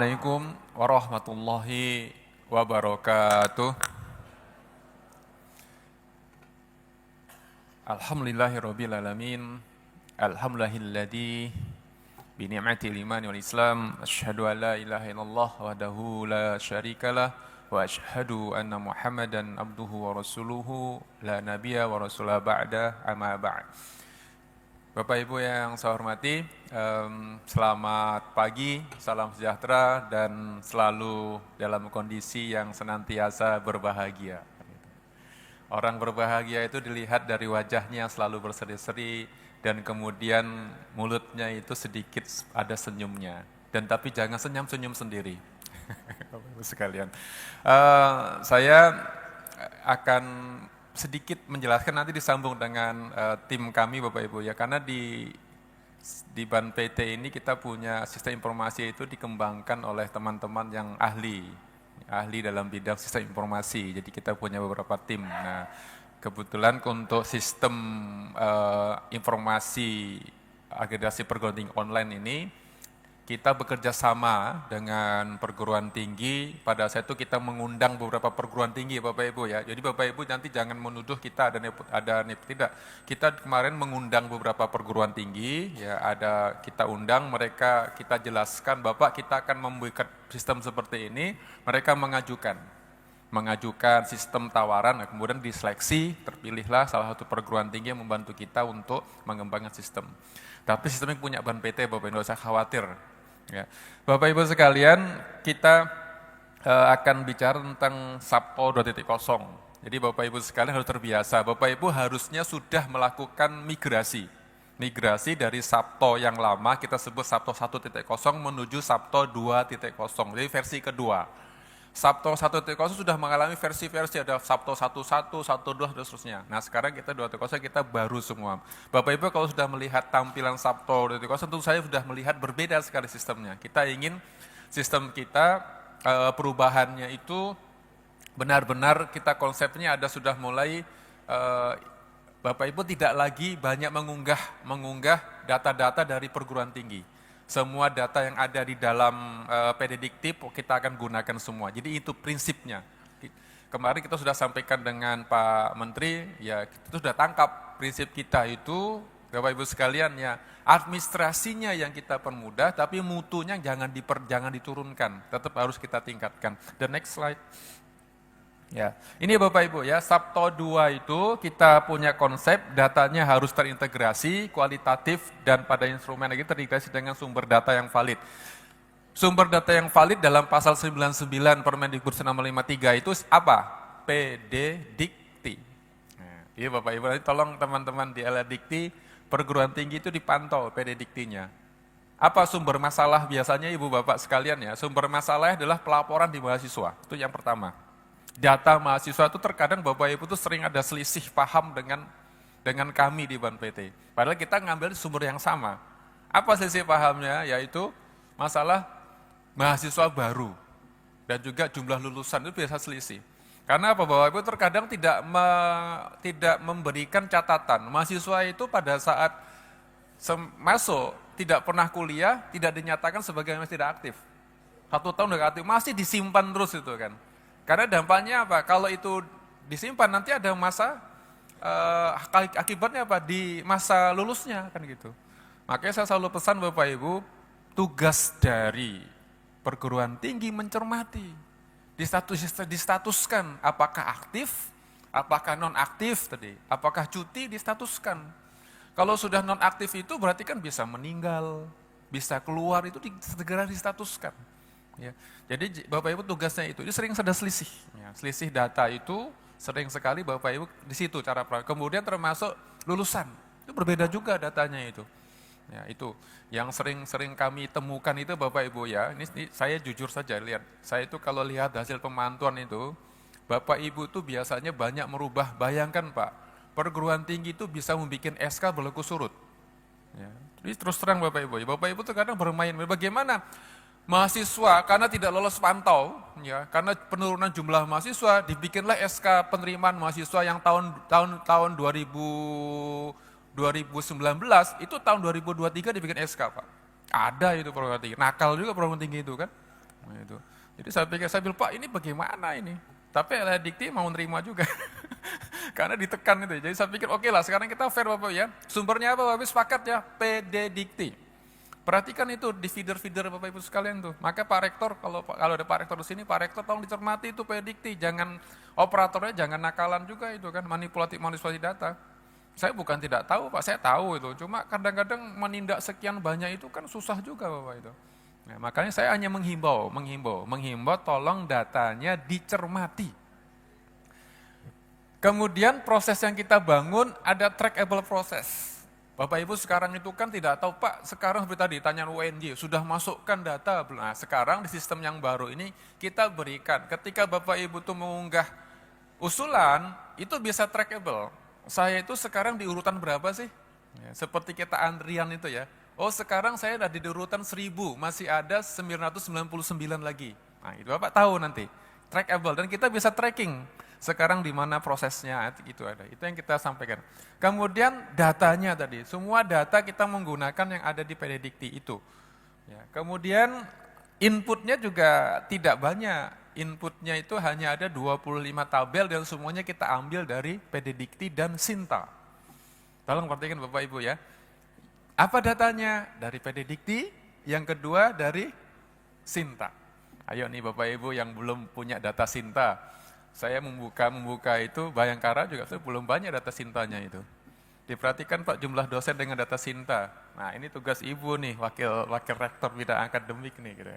Assalamualaikum warahmatullahi wabarakatuh. Alhamdulillahirabbil alamin. Alhamdulillahilladzi bi ni'matil iman wal islam asyhadu an la ilaha illallah wahdahu la syarikalah wa asyhadu anna Muhammadan abduhu wa rasuluhu la nabiyya wa rasulah ba'da amma ba'd. Bapak Ibu yang saya hormati, selamat pagi, salam sejahtera, dan selalu dalam kondisi yang senantiasa berbahagia. Orang berbahagia itu dilihat dari wajahnya selalu berseri-seri, dan kemudian mulutnya itu sedikit ada senyumnya. Dan tapi jangan senyum-senyum sendiri. Bapak Ibu sekalian, saya akan sedikit menjelaskan, nanti disambung dengan tim kami Bapak Ibu ya, karena di BAN PT ini kita punya sistem informasi itu dikembangkan oleh teman-teman yang ahli dalam bidang sistem informasi, jadi kita punya beberapa tim. Nah, kebetulan untuk sistem informasi agregasi perguruan tinggi online ini, kita bekerja sama dengan perguruan tinggi. Pada saat itu kita mengundang beberapa perguruan tinggi Bapak Ibu ya. Jadi Bapak Ibu nanti jangan menuduh kita ada tidak. Kita kemarin mengundang beberapa perguruan tinggi ya, kita undang mereka, kita jelaskan Bapak kita akan membuat sistem seperti ini. Mereka mengajukan sistem tawaran, nah, kemudian diseleksi, terpilihlah salah satu perguruan tinggi yang membantu kita untuk mengembangkan sistem. Tapi sistemnya punya BAN PT Bapak Ibu, nggak usah khawatir. Ya. Bapak Ibu sekalian, kita akan bicara tentang Sabto 2.0. Jadi Bapak Ibu sekalian harus terbiasa, Bapak Ibu harusnya sudah melakukan migrasi dari Sabto yang lama, kita sebut Sabto 1.0 menuju Sabto 2.0, jadi versi kedua. Sabto 1.0 sudah mengalami versi-versi, ada Sabto 1.1, 1.2, dan seterusnya. Nah sekarang kita 2.0, kita baru semua. Bapak Ibu kalau sudah melihat tampilan Sabto 2.0, tentu saya sudah melihat berbeda sekali sistemnya. Kita ingin sistem kita, perubahannya itu benar-benar kita konsepnya sudah mulai, Bapak Ibu tidak lagi banyak mengunggah data-data dari perguruan tinggi. Semua data yang ada di dalam PD Dikti kita akan gunakan semua. Jadi itu prinsipnya. Kemarin kita sudah sampaikan dengan Pak Menteri, ya kita sudah tangkap prinsip kita itu, Bapak Ibu sekalian ya, administrasinya yang kita permudah, tapi mutunya jangan diturunkan, tetap harus kita tingkatkan. The next slide. Ya, ini Bapak Ibu ya, Sabto 2 itu kita punya konsep datanya harus terintegrasi, kualitatif, dan pada instrumen lagi terintegrasi dengan sumber data yang valid. Sumber data yang valid dalam pasal 99 Permendikbud 653 itu apa? PD Dikti. Nah, iya Bapak Ibu, nanti tolong teman-teman di LR Dikti, perguruan tinggi itu dipantau PD Diktinya. Apa sumber masalah biasanya Ibu Bapak sekalian ya? Sumber masalah adalah pelaporan di mahasiswa, itu yang pertama. Data mahasiswa itu terkadang Bapak Ibu itu sering ada selisih paham dengan kami di BAN PT. Padahal kita ngambil sumber yang sama. Apa selisih pahamnya? Yaitu masalah mahasiswa baru dan juga jumlah lulusan itu biasa selisih. Karena apa Bapak Ibu terkadang tidak memberikan catatan. Mahasiswa itu pada saat masuk tidak pernah kuliah, tidak dinyatakan sebagai masih tidak aktif. 1 tahun tidak aktif, masih disimpan terus itu kan. Karena dampaknya apa? Kalau itu disimpan nanti ada masa, akibatnya apa? Di masa lulusnya kan gitu. Makanya saya selalu pesan Bapak Ibu, tugas dari perguruan tinggi mencermati, distatuskan apakah aktif, apakah non aktif tadi, apakah cuti distatuskan. Kalau sudah non aktif itu berarti kan bisa meninggal, bisa keluar, itu segera distatuskan. Ya. Jadi Bapak Ibu tugasnya itu sering ada selisih. Ya. Selisih data itu sering sekali Bapak Ibu di situ cara. Kemudian termasuk lulusan, itu berbeda juga datanya itu. Ya, itu yang sering kami temukan itu Bapak Ibu ya. Ini saya jujur saja lihat. Saya itu kalau lihat hasil pemantauan itu, Bapak Ibu itu biasanya banyak merubah. Bayangkan Pak, perguruan tinggi itu bisa membuat SK berlaku surut. Ya. Jadi terus terang Bapak Ibu terkadang bermain. Bagaimana? Mahasiswa karena tidak lolos pantau, ya, karena penurunan jumlah mahasiswa, dibikinlah SK penerimaan mahasiswa yang tahun 2019, itu tahun 2023 dibikin SK Pak. Ada itu perguruan tinggi, nakal juga perguruan tinggi itu kan. Nah, itu. Jadi saya bilang, Pak ini bagaimana ini? Tapi Dikti mau nerima juga. Karena ditekan itu. Jadi saya pikir oke lah sekarang kita fair Bapak ya. Sumbernya apa Bapak? Sepakat ya, PD Dikti. Perhatikan itu di feeder-feeder Bapak Ibu sekalian tuh. Maka Pak Rektor, kalau ada Pak Rektor di sini, Pak Rektor tolong dicermati itu PD Dikti. Jangan operatornya jangan nakalan juga itu kan, manipulasi data. Saya bukan tidak tahu Pak, saya tahu itu. Cuma kadang-kadang menindak sekian banyak itu kan susah juga Bapak itu. Nah, makanya saya hanya menghimbau tolong datanya dicermati. Kemudian proses yang kita bangun ada trackable proses. Bapak Ibu sekarang itu kan tidak tahu Pak, sekarang seperti tadi tanya UNJ, sudah masukkan data belum? Nah sekarang di sistem yang baru ini kita berikan, ketika Bapak Ibu tuh mengunggah usulan, itu bisa trackable. Saya itu sekarang di urutan berapa sih? Ya, seperti kita antrian itu ya. Oh sekarang saya ada di urutan 1000, masih ada 999 lagi. Nah itu Bapak tahu nanti, trackable dan kita bisa tracking. Sekarang di mana prosesnya itu ada. Itu yang kita sampaikan. Kemudian datanya tadi, semua data kita menggunakan yang ada di PD Dikti itu. Ya, kemudian inputnya juga tidak banyak. Inputnya itu hanya ada 25 tabel dan semuanya kita ambil dari PD Dikti dan Sinta. Tolong perhatikan Bapak Ibu ya. Apa datanya? Dari PD Dikti, yang kedua dari Sinta. Ayo nih Bapak Ibu yang belum punya data Sinta. Saya membuka itu Bayangkara juga saya belum banyak data Sintanya itu. Diperhatikan Pak jumlah dosen dengan data Sinta. Nah ini tugas Ibu nih, wakil rektor bidang akademik nih, gitu.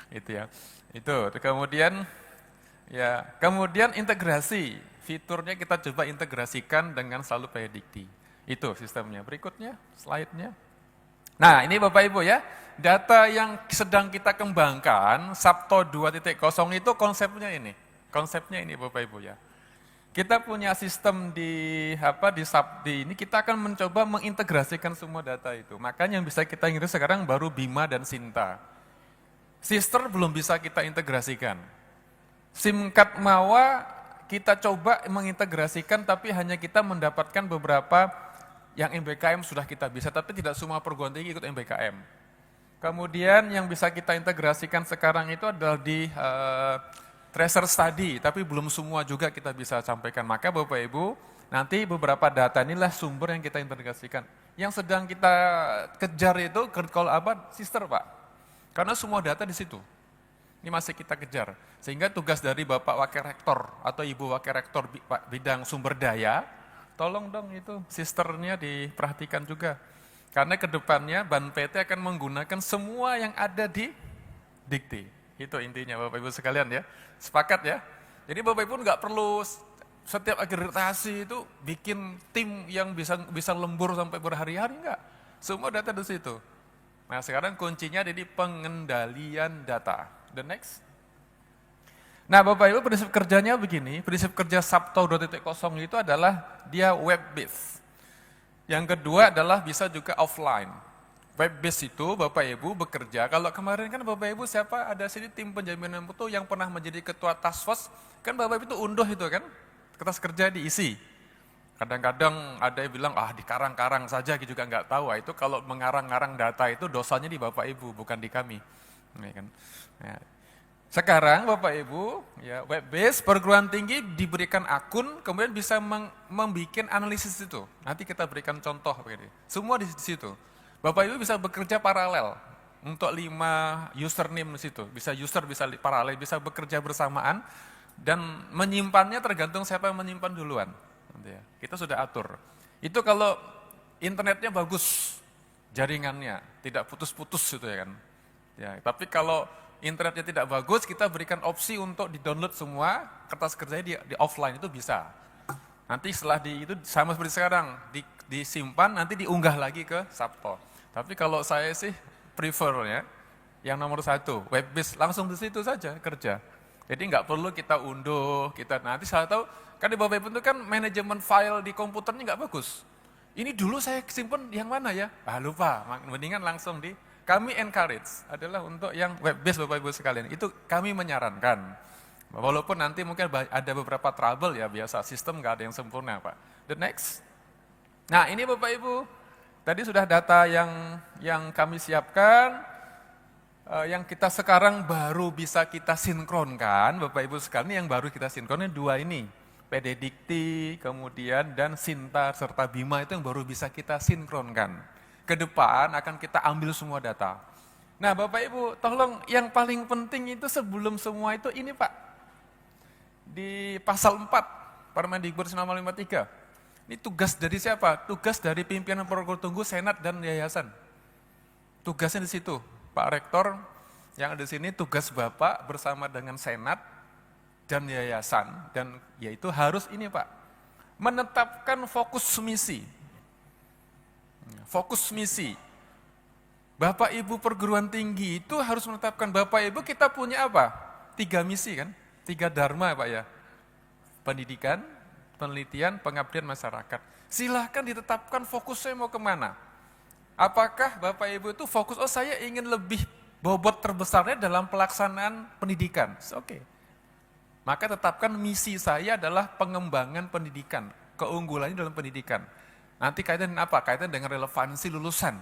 Itu ya. Itu. Kemudian integrasi, fiturnya kita coba integrasikan dengan selalu PD Dikti. Itu sistemnya. Berikutnya, slide-nya. Nah ini Bapak Ibu ya, data yang sedang kita kembangkan, Sabto 2.0 itu konsepnya ini. Konsepnya ini Bapak Ibu ya. Kita punya sistem di Sabdi ini, kita akan mencoba mengintegrasikan semua data itu. Makanya yang bisa kita ingat sekarang baru Bima dan Sinta. Sister belum bisa kita integrasikan. Simkat Mawa kita coba mengintegrasikan tapi hanya kita mendapatkan beberapa yang MBKM sudah kita bisa, tapi tidak semua perguruan tinggi ikut MBKM. Kemudian yang bisa kita integrasikan sekarang itu adalah di tracer study, tapi belum semua juga kita bisa sampaikan. Maka Bapak Ibu, nanti beberapa data inilah sumber yang kita integrasikan. Yang sedang kita kejar itu, kalau apa, sister Pak. Karena semua data di situ. Ini masih kita kejar. Sehingga tugas dari Bapak Wakil Rektor atau Ibu Wakil Rektor bidang sumber daya, tolong dong itu sisternya diperhatikan juga. Karena kedepannya Ban PT akan menggunakan semua yang ada di Dikti. Itu intinya Bapak Ibu sekalian ya. Sepakat ya. Jadi Bapak Ibu nggak perlu setiap akreditasi itu bikin tim yang bisa lembur sampai berhari-hari, enggak. Semua data di situ. Nah sekarang kuncinya ada di pengendalian data. The next. Nah Bapak Ibu prinsip kerjanya begini, prinsip kerja Sabto 2.0 itu adalah dia web based. Yang kedua adalah bisa juga offline. Web based itu Bapak Ibu bekerja, kalau kemarin kan Bapak Ibu siapa ada sini tim penjaminan mutu yang pernah menjadi ketua task force, kan Bapak Ibu itu unduh itu kan, kertas kerja diisi. Kadang-kadang ada yang bilang, di karang-karang saja juga nggak tahu, itu kalau mengarang-arang data itu dosanya di Bapak Ibu, bukan di kami. Ya kan? Nah, sekarang Bapak Ibu, ya, web base perguruan tinggi diberikan akun, kemudian bisa membuat analisis itu. Nanti kita berikan contoh begini. Semua di situ. Bapak Ibu bisa bekerja paralel untuk 5 username di situ. Bisa user, bisa paralel, bisa bekerja bersamaan dan menyimpannya tergantung siapa yang menyimpan duluan. Kita sudah atur. Itu kalau internetnya bagus, jaringannya tidak putus-putus gitu ya kan. Ya, tapi kalau internetnya tidak bagus, kita berikan opsi untuk di-download semua, kertas kerjanya di offline itu bisa. Nanti setelah itu sama seperti sekarang, disimpan, nanti diunggah lagi ke Sabto. Tapi kalau saya sih prefer ya, yang nomor 1, web based langsung di situ saja kerja. Jadi nggak perlu kita unduh, kita nanti saya tahu, kan di Bapak Ibu itu kan manajemen file di komputernya nggak bagus. Ini dulu saya simpan yang mana ya? Lupa, mendingan langsung kami encourage adalah untuk yang web based Bapak Ibu sekalian, itu kami menyarankan. Walaupun nanti mungkin ada beberapa trouble ya, biasa sistem nggak ada yang sempurna Pak. The next. Nah ini Bapak Ibu, tadi sudah data yang kami siapkan. yang kita sekarang baru bisa kita sinkronkan, Bapak Ibu sekalian, yang baru kita sinkronkan dua ini. PD Dikti, kemudian dan Sinta serta Bima itu yang baru bisa kita sinkronkan. Ke depan akan kita ambil semua data. Nah Bapak Ibu, tolong yang paling penting itu sebelum semua itu ini Pak. Di pasal 4, Permendikbud nomor 53. Ini tugas dari siapa? Tugas dari pimpinan perguruan tinggi, senat dan yayasan. Tugasnya di situ. Pak Rektor yang ada di sini tugas Bapak bersama dengan senat dan yayasan, dan yaitu harus ini Pak, menetapkan fokus misi. Fokus misi. Bapak Ibu perguruan tinggi itu harus menetapkan, Bapak Ibu kita punya apa? 3 misi kan? 3 dharma Pak ya. Pendidikan, penelitian, pengabdian masyarakat. Silahkan ditetapkan fokusnya mau kemana. Apakah Bapak Ibu itu fokus, oh saya ingin lebih bobot terbesarnya dalam pelaksanaan pendidikan. Oke. Maka tetapkan misi saya adalah pengembangan pendidikan, keunggulannya dalam pendidikan. Nanti kaitan dengan apa? Kaitan dengan relevansi lulusan.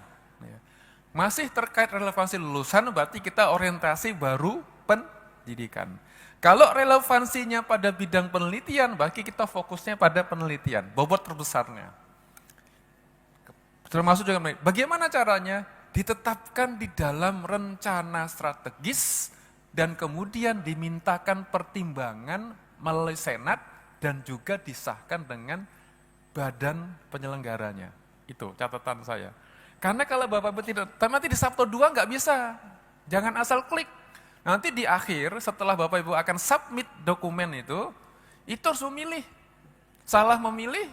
Masih terkait relevansi lulusan, berarti kita orientasi baru pendidikan. Kalau relevansinya pada bidang penelitian, berarti kita fokusnya pada penelitian, bobot terbesarnya. Termasuk juga, bagaimana caranya? Ditetapkan di dalam rencana strategis, dan kemudian dimintakan pertimbangan melalui senat, dan juga disahkan dengan badan penyelenggaranya. Itu catatan saya. Karena kalau Bapak-Ibu tidak, nanti di Sabtu 2 nggak bisa. Jangan asal klik. Nanti di akhir, setelah Bapak-Ibu akan submit dokumen itu harus memilih. Salah memilih,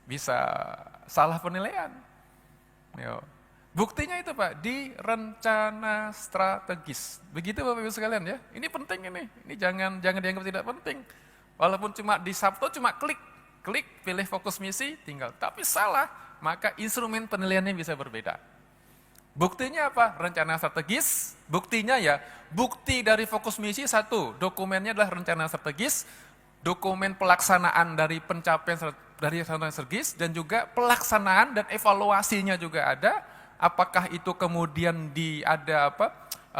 bisa salah penilaian. Yo. Buktinya itu Pak, di rencana strategis. Begitu Bapak-Ibu sekalian ya. Ini penting ini. Ini jangan dianggap tidak penting. Walaupun cuma di Sabtu cuma klik, pilih fokus misi, tinggal. Tapi salah, maka instrumen penilaiannya bisa berbeda. Buktinya apa? Rencana strategis. Buktinya ya, bukti dari fokus misi 1, dokumennya adalah rencana strategis, dokumen pelaksanaan dari pencapaian dari rencana strategis, dan juga pelaksanaan dan evaluasinya juga ada. Apakah itu kemudian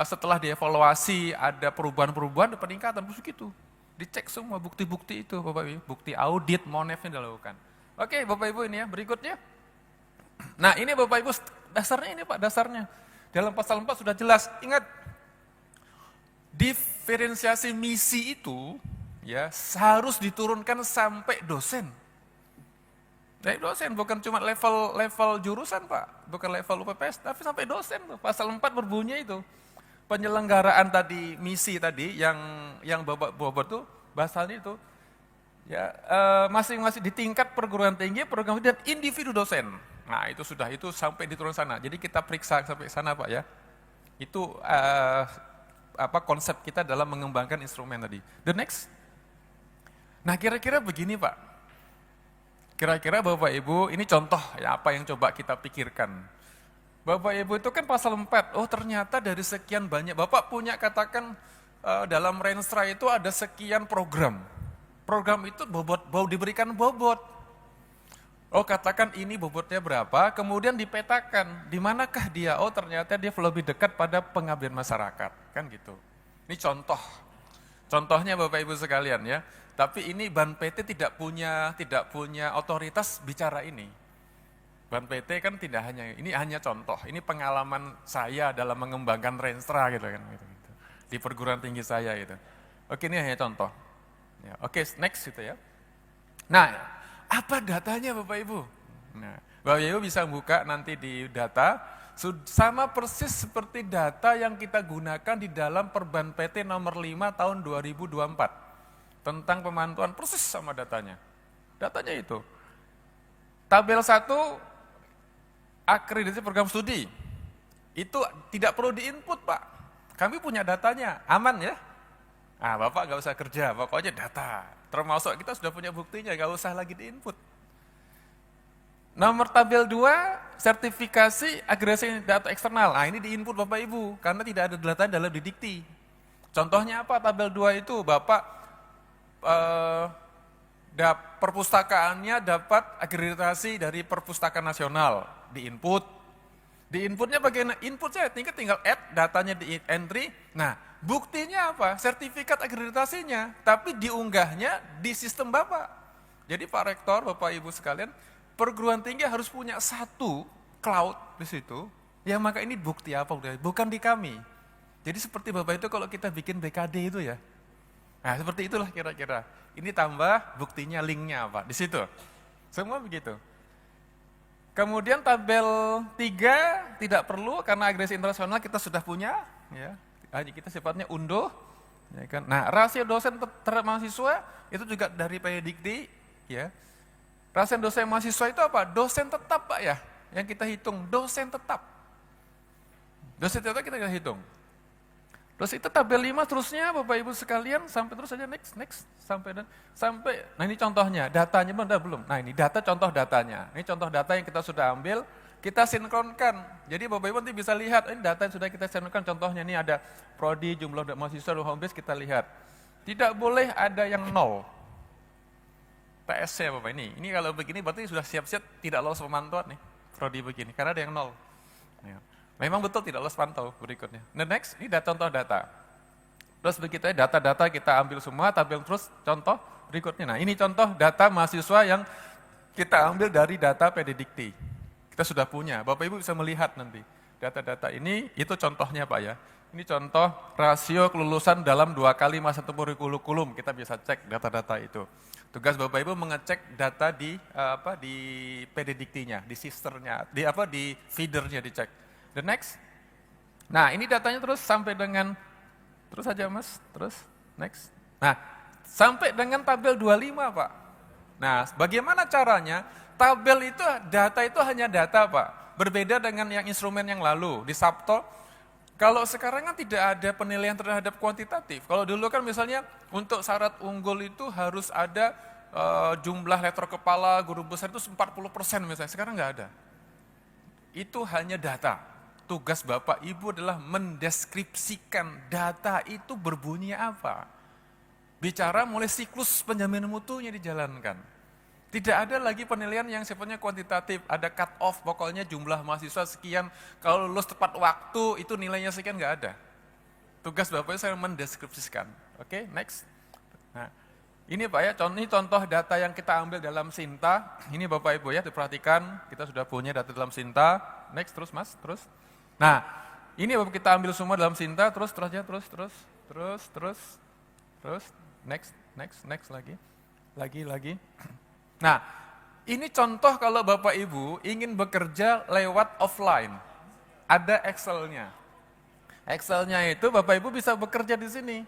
setelah dievaluasi ada perubahan-perubahan, ada peningkatan, begitu. Dicek semua bukti-bukti itu Bapak Ibu, bukti audit, monefnya dilakukan. Oke Bapak Ibu ini ya, berikutnya. Nah ini Bapak Ibu, dasarnya ini Pak, dasarnya. Dalam pasal 4 sudah jelas, ingat, diferensiasi misi itu ya harus diturunkan sampai dosen. Dari dosen, bukan cuma level jurusan Pak, bukan level UPPS, tapi sampai dosen. Pasal 4 berbunyi itu. Penyelenggaraan tadi, misi tadi, yang Bapak bobot tuh, bahasannya itu, ya masing-masing di tingkat perguruan tinggi, program dan individu dosen. Nah itu sudah, itu sampai di turun sana. Jadi kita periksa sampai sana Pak ya. Itu konsep kita dalam mengembangkan instrumen tadi. The next. Nah kira-kira begini Pak. Kira-kira Bapak Ibu, ini contoh ya apa yang coba kita pikirkan. Bapak Ibu itu kan pasal 4, oh ternyata dari sekian banyak, Bapak punya katakan dalam Renstra itu ada sekian program. Program itu diberikan bobot. Oh katakan ini bobotnya berapa, kemudian dipetakan, di manakah dia, oh ternyata dia lebih dekat pada pengabdian masyarakat, kan gitu. Ini contoh, contohnya Bapak Ibu sekalian ya, tapi ini Ban PT tidak punya otoritas bicara ini. Ban PT kan tidak hanya, ini hanya contoh, ini pengalaman saya dalam mengembangkan Renstra gitu kan, gitu. Di perguruan tinggi saya gitu. Oke ini hanya contoh. Ya, oke next gitu ya. Nah, apa datanya Bapak Ibu? Nah, Bapak Ibu bisa buka nanti di data, sama persis seperti data yang kita gunakan di dalam Perban PT nomor 5 tahun 2024. Tentang pemantauan persis sama datanya. Datanya itu. Tabel 1, akreditasi program studi. Itu tidak perlu diinput Pak. Kami punya datanya, aman ya? Ah, Bapak nggak usah kerja, pokoknya data. Termasuk kita sudah punya buktinya, nggak usah lagi diinput. Nomor tabel 2, sertifikasi agregasi data eksternal. Nah ini diinput Bapak Ibu, karena tidak ada data dalam didikti. Contohnya apa tabel 2 itu? Bapak perpustakaannya dapat akreditasi dari Perpustakaan Nasional, diinput. Di inputnya bagaimana? Input saya tinggal add, datanya di entry. Nah, buktinya apa? Sertifikat akreditasinya. Tapi diunggahnya di sistem Bapak. Jadi Pak Rektor, Bapak Ibu sekalian, perguruan tinggi harus punya satu cloud di situ. Ya maka ini bukti apa? Bukan di kami. Jadi seperti Bapak itu kalau kita bikin BKD itu ya. Nah seperti itulah kira-kira. Ini tambah buktinya linknya apa? Di situ. Semua begitu. Kemudian tabel 3 tidak perlu karena agresi internasional kita sudah punya, ya. Kita sifatnya unduh, ya kan. Nah, rasio dosen terhadap mahasiswa itu juga dari Pendikti, ya. Rasio dosen mahasiswa itu apa? Dosen tetap, Pak ya. Yang kita hitung dosen tetap. Dosen tetap kita hitung. Terus itu tabel 5 terusnya Bapak Ibu sekalian sampai terus saja next sampai nah ini contohnya, datanya belum. Nah, ini data contoh datanya. Ini contoh data yang kita sudah ambil, kita sinkronkan. Jadi Bapak Ibu nanti bisa lihat ini data yang sudah kita sinkronkan. Contohnya ini ada prodi, jumlah mahasiswa, home base kita lihat. Tidak boleh ada yang nol. TS-nya Bapak ini. Ini kalau begini berarti sudah siap-siap tidak lolos pemantauan nih. Prodi begini karena ada yang nol. Ya. Memang betul tidak lolos pantau berikutnya. Nah next, ini contoh data. Terus begitu ya data-data kita ambil semua, tabel terus contoh berikutnya. Nah ini contoh data mahasiswa yang kita ambil dari data Pendikti. Kita sudah punya, Bapak Ibu bisa melihat nanti. Data-data ini, itu contohnya Pak ya. Ini contoh rasio kelulusan dalam 2 kali masa tempuh kurikulum. Kita bisa cek data-data itu. Tugas Bapak Ibu mengecek data di Pendiktinya, di sisternya, di feedernya dicek. The next. Nah, ini datanya terus sampai dengan terus saja Mas, terus next. Nah, sampai dengan tabel 25, Pak. Nah, bagaimana caranya? Tabel itu data itu hanya data, Pak. Berbeda dengan yang instrumen yang lalu di Sabto. Kalau sekarang kan tidak ada penilaian terhadap kuantitatif. Kalau dulu kan misalnya untuk syarat unggul itu harus ada jumlah letter kepala guru besar itu 40% misalnya. Sekarang nggak ada. Itu hanya data. Tugas Bapak Ibu adalah mendeskripsikan data itu berbunyi apa. Bicara mulai siklus penjaminan mutunya dijalankan. Tidak ada lagi penilaian yang sifatnya kuantitatif, ada cut off, pokoknya jumlah mahasiswa sekian, kalau lulus tepat waktu itu nilainya sekian, nggak ada. Tugas Bapak Ibu saya mendeskripsikan. Oke, next. Nah, ini Pak ya, ini contoh data yang kita ambil dalam Sinta. Ini Bapak Ibu ya, diperhatikan, kita sudah punya data dalam Sinta. Next, terus Mas, terus. Nah, ini Bapak kita ambil semua dalam Sinta, terus next lagi. Nah, ini contoh kalau Bapak Ibu ingin bekerja lewat offline. Ada Excel-nya. Excel-nya itu Bapak Ibu bisa bekerja di sini.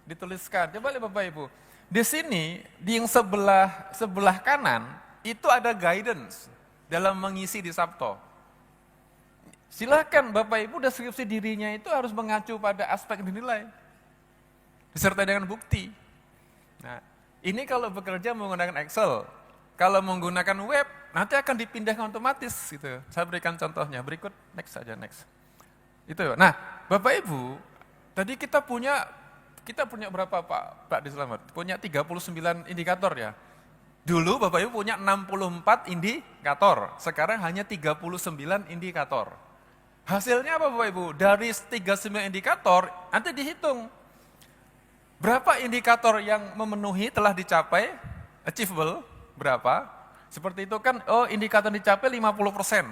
Dituliskan. Coba lihat Bapak Ibu. Di sini, di yang sebelah kanan, itu ada guidance dalam mengisi di Sabto. Silakan Bapak Ibu deskripsi dirinya itu harus mengacu pada aspek dinilai. Disertai dengan bukti. Nah, ini kalau bekerja menggunakan Excel. Kalau menggunakan web, nanti akan dipindahkan otomatis gitu. Saya berikan contohnya, berikut, next saja, next. Itu. Nah, Bapak Ibu, tadi kita punya berapa Pak Dislamet? Punya 39 indikator ya. Dulu Bapak Ibu punya 64 indikator, sekarang hanya 39 indikator. Hasilnya apa Bapak Ibu? Dari 39 indikator, nanti dihitung. Berapa indikator yang memenuhi telah dicapai, achievable, berapa? Seperti itu kan, indikator dicapai 50%.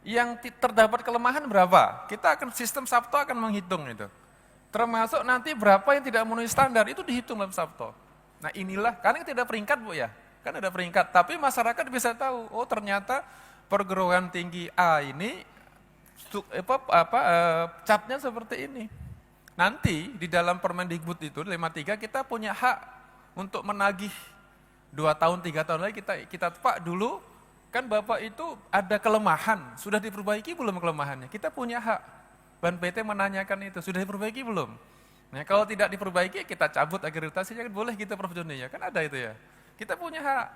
Yang terdapat kelemahan berapa? Kita akan, sistem Sabto akan menghitung itu. Termasuk nanti berapa yang tidak memenuhi standar, itu dihitung dalam Sabto. Nah inilah, karena tidak peringkat Bu ya, kan ada peringkat. Tapi masyarakat bisa tahu, oh ternyata perguruan tinggi A ini, capnya seperti ini. Nanti di dalam Permendikbud itu 53 kita punya hak untuk menagih 2 tahun 3 tahun lagi kita Pak dulu kan Bapak itu ada kelemahan, sudah diperbaiki belum kelemahannya? Kita punya hak. Ban PT menanyakan itu, sudah diperbaiki belum? Nah, kalau tidak diperbaiki kita cabut akreditasinya kan boleh kita Prof Joni ya, kan ada itu ya. Kita punya hak.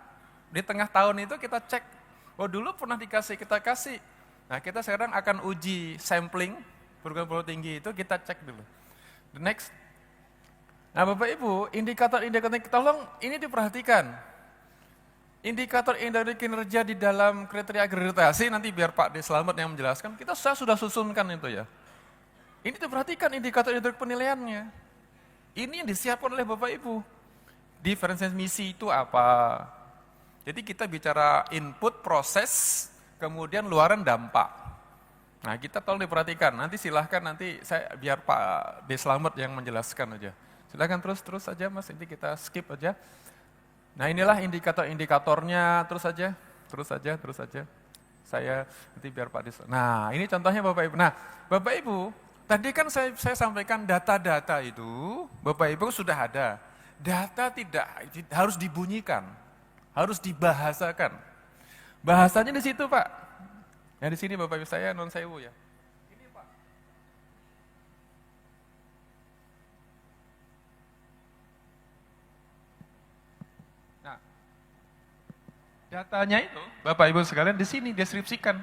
Di tengah tahun itu kita cek, oh dulu pernah dikasih, kita kasih. Nah kita sekarang akan uji sampling perguruan tinggi itu, kita cek dulu. The next. Nah Bapak Ibu, indikator-indikator tolong ini diperhatikan. Indikator dari kinerja di dalam kriteria akreditasi, nanti biar Pak D. Slamet yang menjelaskan, saya sudah susunkan itu ya. Ini diperhatikan indikator penilaiannya. Ini yang disiapkan oleh Bapak Ibu. Diferensiasi misi itu apa? Jadi kita bicara input, proses, kemudian luaran dampak. Nah kita tolong diperhatikan, nanti silahkan nanti biar Pak D. Slamet yang menjelaskan aja. Silahkan terus aja Mas, ini kita skip aja. Nah inilah indikator-indikatornya, terus aja. Saya nanti biar Pak D. Nah ini contohnya Bapak Ibu. Nah Bapak Ibu, tadi kan saya sampaikan data-data itu, Bapak Ibu sudah ada. Data tidak harus dibunyikan, harus dibahasakan. Bahasanya di situ Pak. Yang di sini Bapak Ibu saya non sewu ya. Ini Pak. Nah, datanya itu Bapak Ibu sekalian di sini deskripsikan.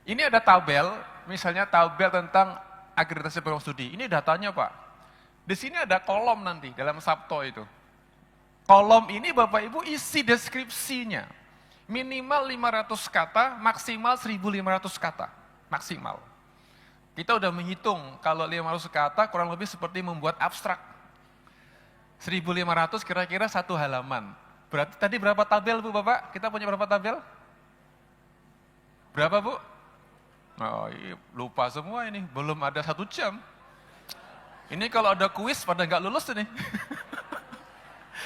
Ini ada tabel, misalnya tabel tentang akreditasi program studi. Ini datanya Pak. Di sini ada kolom nanti dalam Sabto itu. Kolom ini Bapak Ibu isi deskripsinya. Minimal 500 kata, maksimal 1.500 kata. Maksimal. Kita udah menghitung kalau 500 kata kurang lebih seperti membuat abstrak. 1.500 kira-kira 1 halaman. Berarti tadi berapa tabel Bu Bapak? Kita punya berapa tabel? Berapa Bu? Oh, lupa semua ini, belum ada 1 jam. Ini kalau ada kuis pada nggak lulus ini.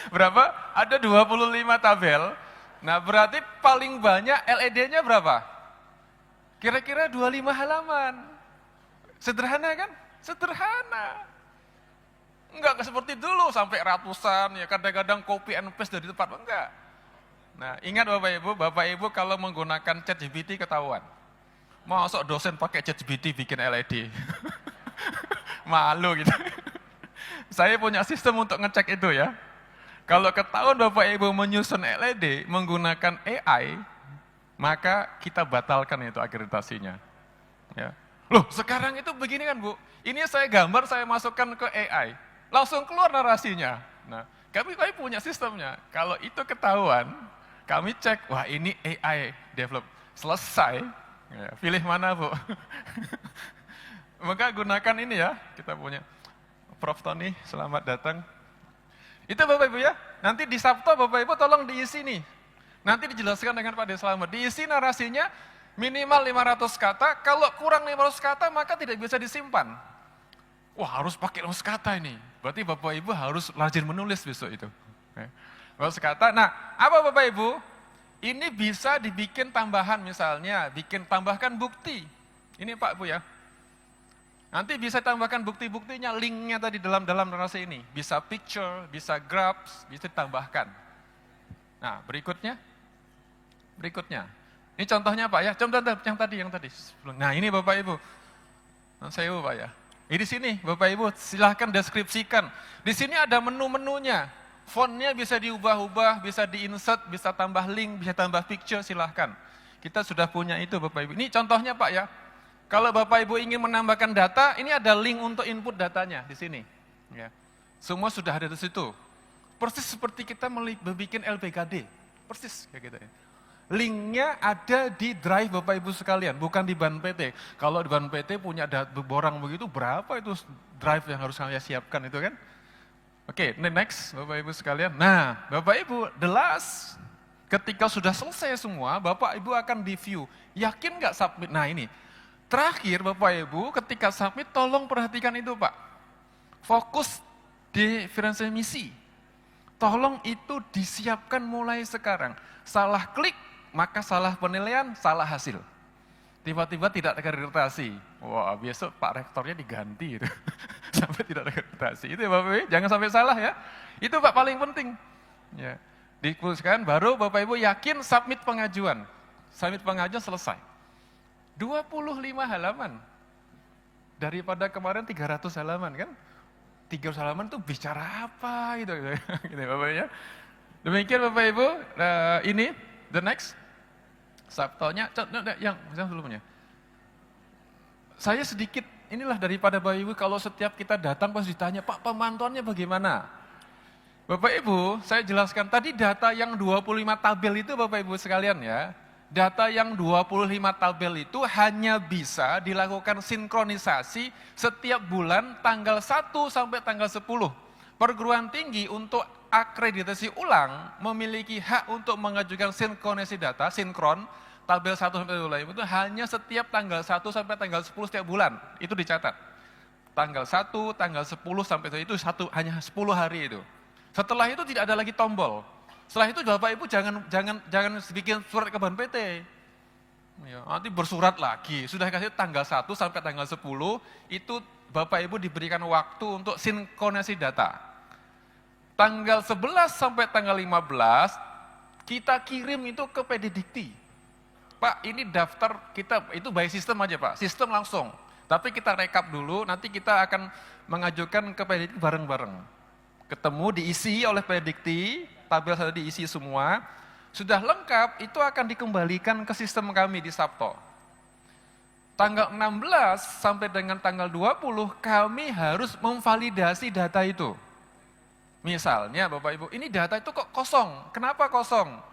Berapa? Ada 25 tabel. Nah berarti paling banyak LED-nya berapa? Kira-kira 25 halaman. Sederhana kan? Sederhana. Enggak seperti dulu sampai ratusan, ya kadang-kadang copy and paste dari tempat, enggak. Nah ingat Bapak Ibu kalau menggunakan ChatGPT ketahuan. Masuk dosen pakai ChatGPT bikin LED. Malu gitu. Saya punya sistem untuk ngecek itu ya. Kalau ketahuan Bapak Ibu menyusun LED menggunakan AI, maka kita batalkan itu akreditasinya. Ya. Loh sekarang itu begini kan Bu, ini saya gambar saya masukkan ke AI, langsung keluar narasinya. Nah, kami punya sistemnya. Kalau itu ketahuan, kami cek, wah ini AI develop, selesai. Ya, pilih mana Bu? Maka gunakan ini ya, kita punya. Prof. Tony, selamat datang. Itu Bapak Ibu ya, nanti di Sabto Bapak Ibu tolong diisi nih. Nanti dijelaskan dengan Pak D. Slamet, diisi narasinya minimal 500 kata, kalau kurang 500 kata maka tidak bisa disimpan. Wah harus pakai 500 kata ini, berarti Bapak Ibu harus rajin menulis besok itu. 500 kata, nah apa Bapak Ibu? Ini bisa dibikin tambahan misalnya, tambahkan bukti. Ini Pak Bu ya. Nanti bisa tambahkan bukti-buktinya, linknya tadi dalam narasi ini. Bisa picture, bisa graphs, bisa ditambahkan. Nah berikutnya. Ini contohnya Pak ya, contoh yang tadi. Nah ini Bapak Ibu. Saya Pak ya. Ini di sini Bapak Ibu silahkan deskripsikan. Di sini ada menu-menunya. Fontnya bisa diubah-ubah, bisa di-insert, bisa tambah link, bisa tambah picture, silahkan. Kita sudah punya itu Bapak Ibu. Ini contohnya Pak ya. Kalau Bapak Ibu ingin menambahkan data, ini ada link untuk input datanya di sini. Ya. Semua sudah ada di situ. Persis seperti kita membuat LPKD. Persis kayak gitu ya. Linknya ada di drive Bapak Ibu sekalian, bukan di ban PT. Kalau di ban PT punya borang begitu, berapa itu drive yang harus saya siapkan itu kan? Oke, next Bapak Ibu sekalian. Nah, Bapak Ibu, the last, ketika sudah selesai semua, Bapak Ibu akan review. Yakin nggak submit? Nah ini, terakhir Bapak Ibu ketika submit tolong perhatikan itu Pak. Fokus diferensiasi misi. Tolong itu disiapkan mulai sekarang. Salah klik, maka salah penilaian, salah hasil. Tiba-tiba tidak ada akreditasi. Wah besok Pak Rektornya diganti itu. Sampai tidak ada akreditasi. Itu ya Bapak Ibu, jangan sampai salah ya. Itu Pak paling penting. Ya. Dikhususkan baru Bapak Ibu yakin submit pengajuan. Submit pengajuan selesai. 25 halaman. Daripada kemarin 300 halaman kan. 300 halaman itu bicara apa gitu. Gitu Bapak ya. Demikian Bapak Ibu, ini the next. Sabtonya, yang sebelumnya. Saya sedikit, inilah daripada Bapak Ibu kalau setiap kita datang pas ditanya, Pak pemantauannya bagaimana? Bapak Ibu, saya jelaskan tadi data yang 25 tabel itu Bapak Ibu sekalian ya. Data yang 25 tabel itu hanya bisa dilakukan sinkronisasi setiap bulan tanggal 1 sampai tanggal 10. Perguruan tinggi untuk akreditasi ulang memiliki hak untuk mengajukan sinkronisasi data, sinkron, tabel 1 sampai 25 itu hanya setiap tanggal 1 sampai tanggal 10 setiap bulan. Itu dicatat. Tanggal 1, tanggal 10 sampai itu hanya 10 hari itu. Setelah itu tidak ada lagi tombol. Setelah itu Bapak Ibu jangan bikin surat ke Ban PT. Ya, nanti bersurat lagi. Sudah kasih tanggal 1 sampai tanggal 10 itu Bapak Ibu diberikan waktu untuk sinkronisasi data. Tanggal 11 sampai tanggal 15 kita kirim itu ke PD Dikti. Pak, ini daftar kita itu by sistem aja Pak, sistem langsung. Tapi kita rekap dulu, nanti kita akan mengajukan ke PD Dikti bareng-bareng. Ketemu diisi oleh PD Dikti, tabel sudah diisi semua, sudah lengkap, itu akan dikembalikan ke sistem kami di Sabto. Tanggal 16 sampai dengan tanggal 20 kami harus memvalidasi data itu. Misalnya Bapak Ibu, ini data itu kok kosong, kenapa kosong?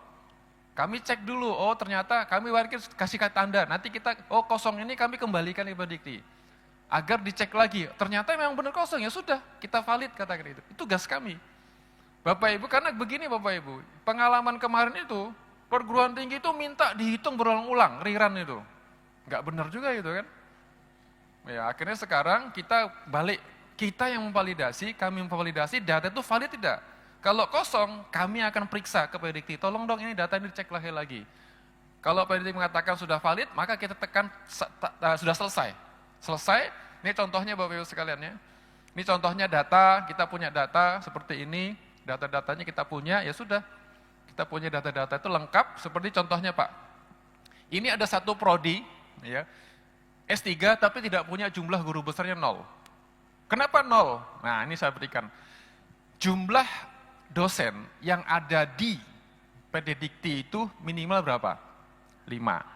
Kami cek dulu, oh ternyata kami kasih tanda, nanti kita, oh kosong ini kami kembalikan ke PD Dikti. Agar dicek lagi, ternyata memang benar kosong, ya sudah, kita valid katakan itu. Itu tugas kami. Bapak Ibu, karena begini Bapak Ibu, pengalaman kemarin itu, perguruan tinggi itu minta dihitung berulang-ulang, riran itu. Enggak benar juga itu kan. Ya akhirnya sekarang kita balik, kita yang memvalidasi, kami memvalidasi, data itu valid tidak. Kalau kosong, kami akan periksa ke PD Dikti, tolong dong ini data ini dicek lagi. Kalau PD Dikti mengatakan sudah valid, maka kita tekan sudah selesai. Selesai, ini contohnya Bapak Ibu sekalian ya. Ini contohnya data, kita punya data seperti ini, data-datanya kita punya, ya sudah. Kita punya data-data itu lengkap, seperti contohnya Pak. Ini ada satu prodi, ya, S3 tapi tidak punya jumlah guru besarnya 0. Kenapa 0? Nah ini saya berikan. Jumlah dosen yang ada di PD Dikti itu minimal berapa? 5.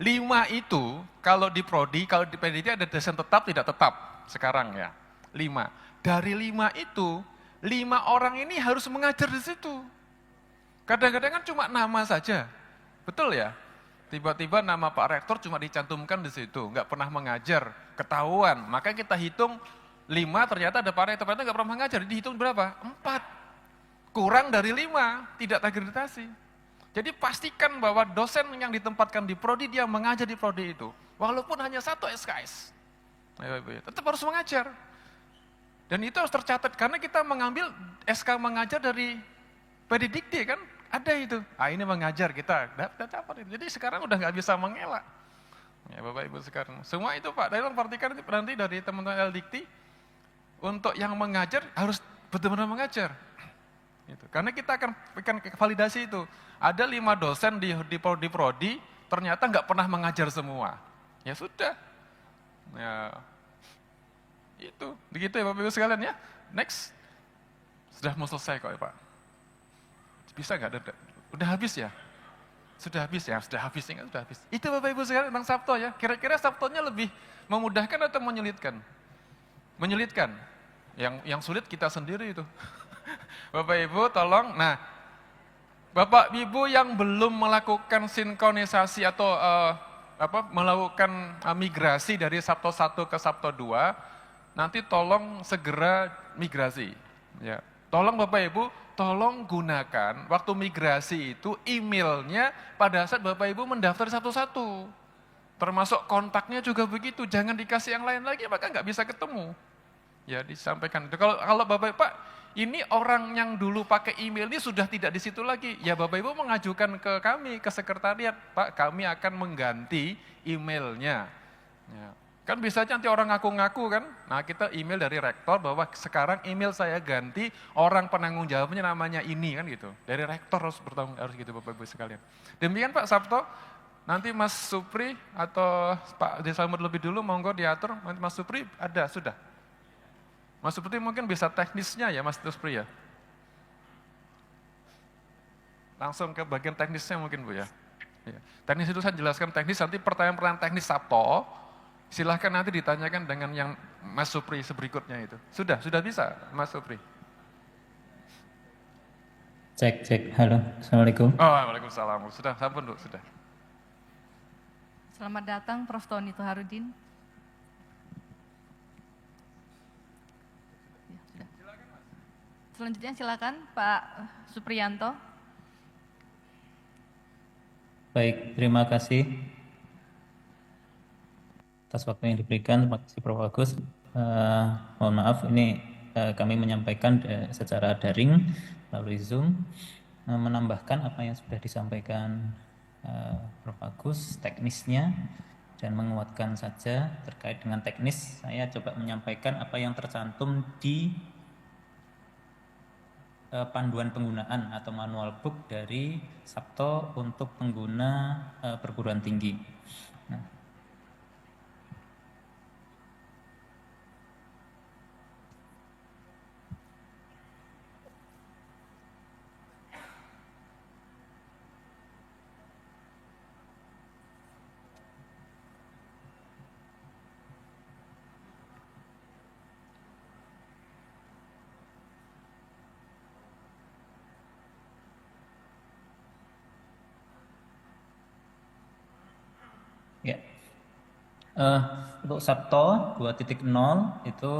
5 itu kalau di prodi, kalau di PD Dikti ada dosen tetap, tidak tetap sekarang ya. 5. Dari 5 itu, 5 orang ini harus mengajar di situ. Kadang-kadang kan cuma nama saja, betul ya? Tiba-tiba nama Pak Rektor cuma dicantumkan di situ, nggak pernah mengajar, ketahuan. Maka kita hitung 5 ternyata ada Pak Rektor, ternyata nggak pernah mengajar, dihitung berapa? 4. Kurang dari 5, tidak terakreditasi. Jadi pastikan bahwa dosen yang ditempatkan di prodi dia mengajar di prodi itu, walaupun hanya 1 SKS, tetap harus mengajar. Dan itu harus tercatat karena kita mengambil SK mengajar dari PD Dikti kan, ada itu. Ah ini mengajar kita dapat itu. Jadi sekarang udah nggak bisa mengelak. Ya Bapak Ibu sekarang, semua itu Pak, dalam perhatikan nanti dari teman-teman Dikti untuk yang mengajar harus benar-benar mengajar. Gitu. Karena kita akan validasi itu. Ada 5 dosen di prodi, ternyata nggak pernah mengajar semua. Ya sudah. Ya, itu. Begitu ya Bapak Ibu sekalian ya. Next. Sudah mau selesai kok ya Pak. Bisa nggak? Udah habis ya? Sudah habis ya? Sudah habis, ingat sudah habis. Itu Bapak Ibu sekalian tentang Sabto ya. Kira-kira Sabtonya lebih memudahkan atau menyulitkan? Menyulitkan. Yang sulit kita sendiri itu. Bapak Ibu tolong, nah Bapak Ibu yang belum melakukan sinkronisasi atau melakukan migrasi dari Sabto 1 ke Sabto 2, nanti tolong segera migrasi. Ya. Tolong Bapak Ibu, tolong gunakan waktu migrasi itu emailnya pada saat Bapak Ibu mendaftar satu-satu. Termasuk kontaknya juga begitu, jangan dikasih yang lain lagi, maka nggak bisa ketemu. Ya disampaikan itu. Kalau Bapak Pak, ini orang yang dulu pakai email ini sudah tidak di situ lagi. Ya Bapak Ibu mengajukan ke kami, ke sekretariat, Pak kami akan mengganti emailnya. Ya. Kan bisa nanti orang ngaku-ngaku kan, nah kita email dari rektor bahwa sekarang email saya ganti, orang penanggung jawabnya namanya ini kan gitu. Dari rektor harus gitu Bapak Ibu sekalian. Demikian Pak Sabto, nanti Mas Supri atau Pak Desamud lebih dulu monggo diatur, nanti Mas Supri ada, sudah. Mas Supri mungkin bisa teknisnya ya Mas Supri ya. Langsung ke bagian teknisnya mungkin Bu ya. Ya. Teknis itu saya jelaskan teknis, nanti pertanyaan-pertanyaan teknis Sabto, silahkan nanti ditanyakan dengan yang Mas Supri berikutnya itu. Sudah bisa Mas Supri. Cek, cek. Halo, Assalamualaikum. Oh, waalaikumsalam. Sudah, sampun, Bu, sudah. Selamat datang Prof. Tony Toharudin. Ya, sudah. Selanjutnya silakan Pak Supriyanto. Baik, terima kasih atas waktu yang diberikan. Terima kasih Prof. Agus. Mohon maaf, ini kami menyampaikan secara daring melalui Zoom, menambahkan apa yang sudah disampaikan Prof. Agus, teknisnya, dan menguatkan saja terkait dengan teknis. Saya coba menyampaikan apa yang tercantum di panduan penggunaan atau manual book dari Sabto untuk pengguna perguruan tinggi. Nah, ya. Untuk Sabto 2.0 itu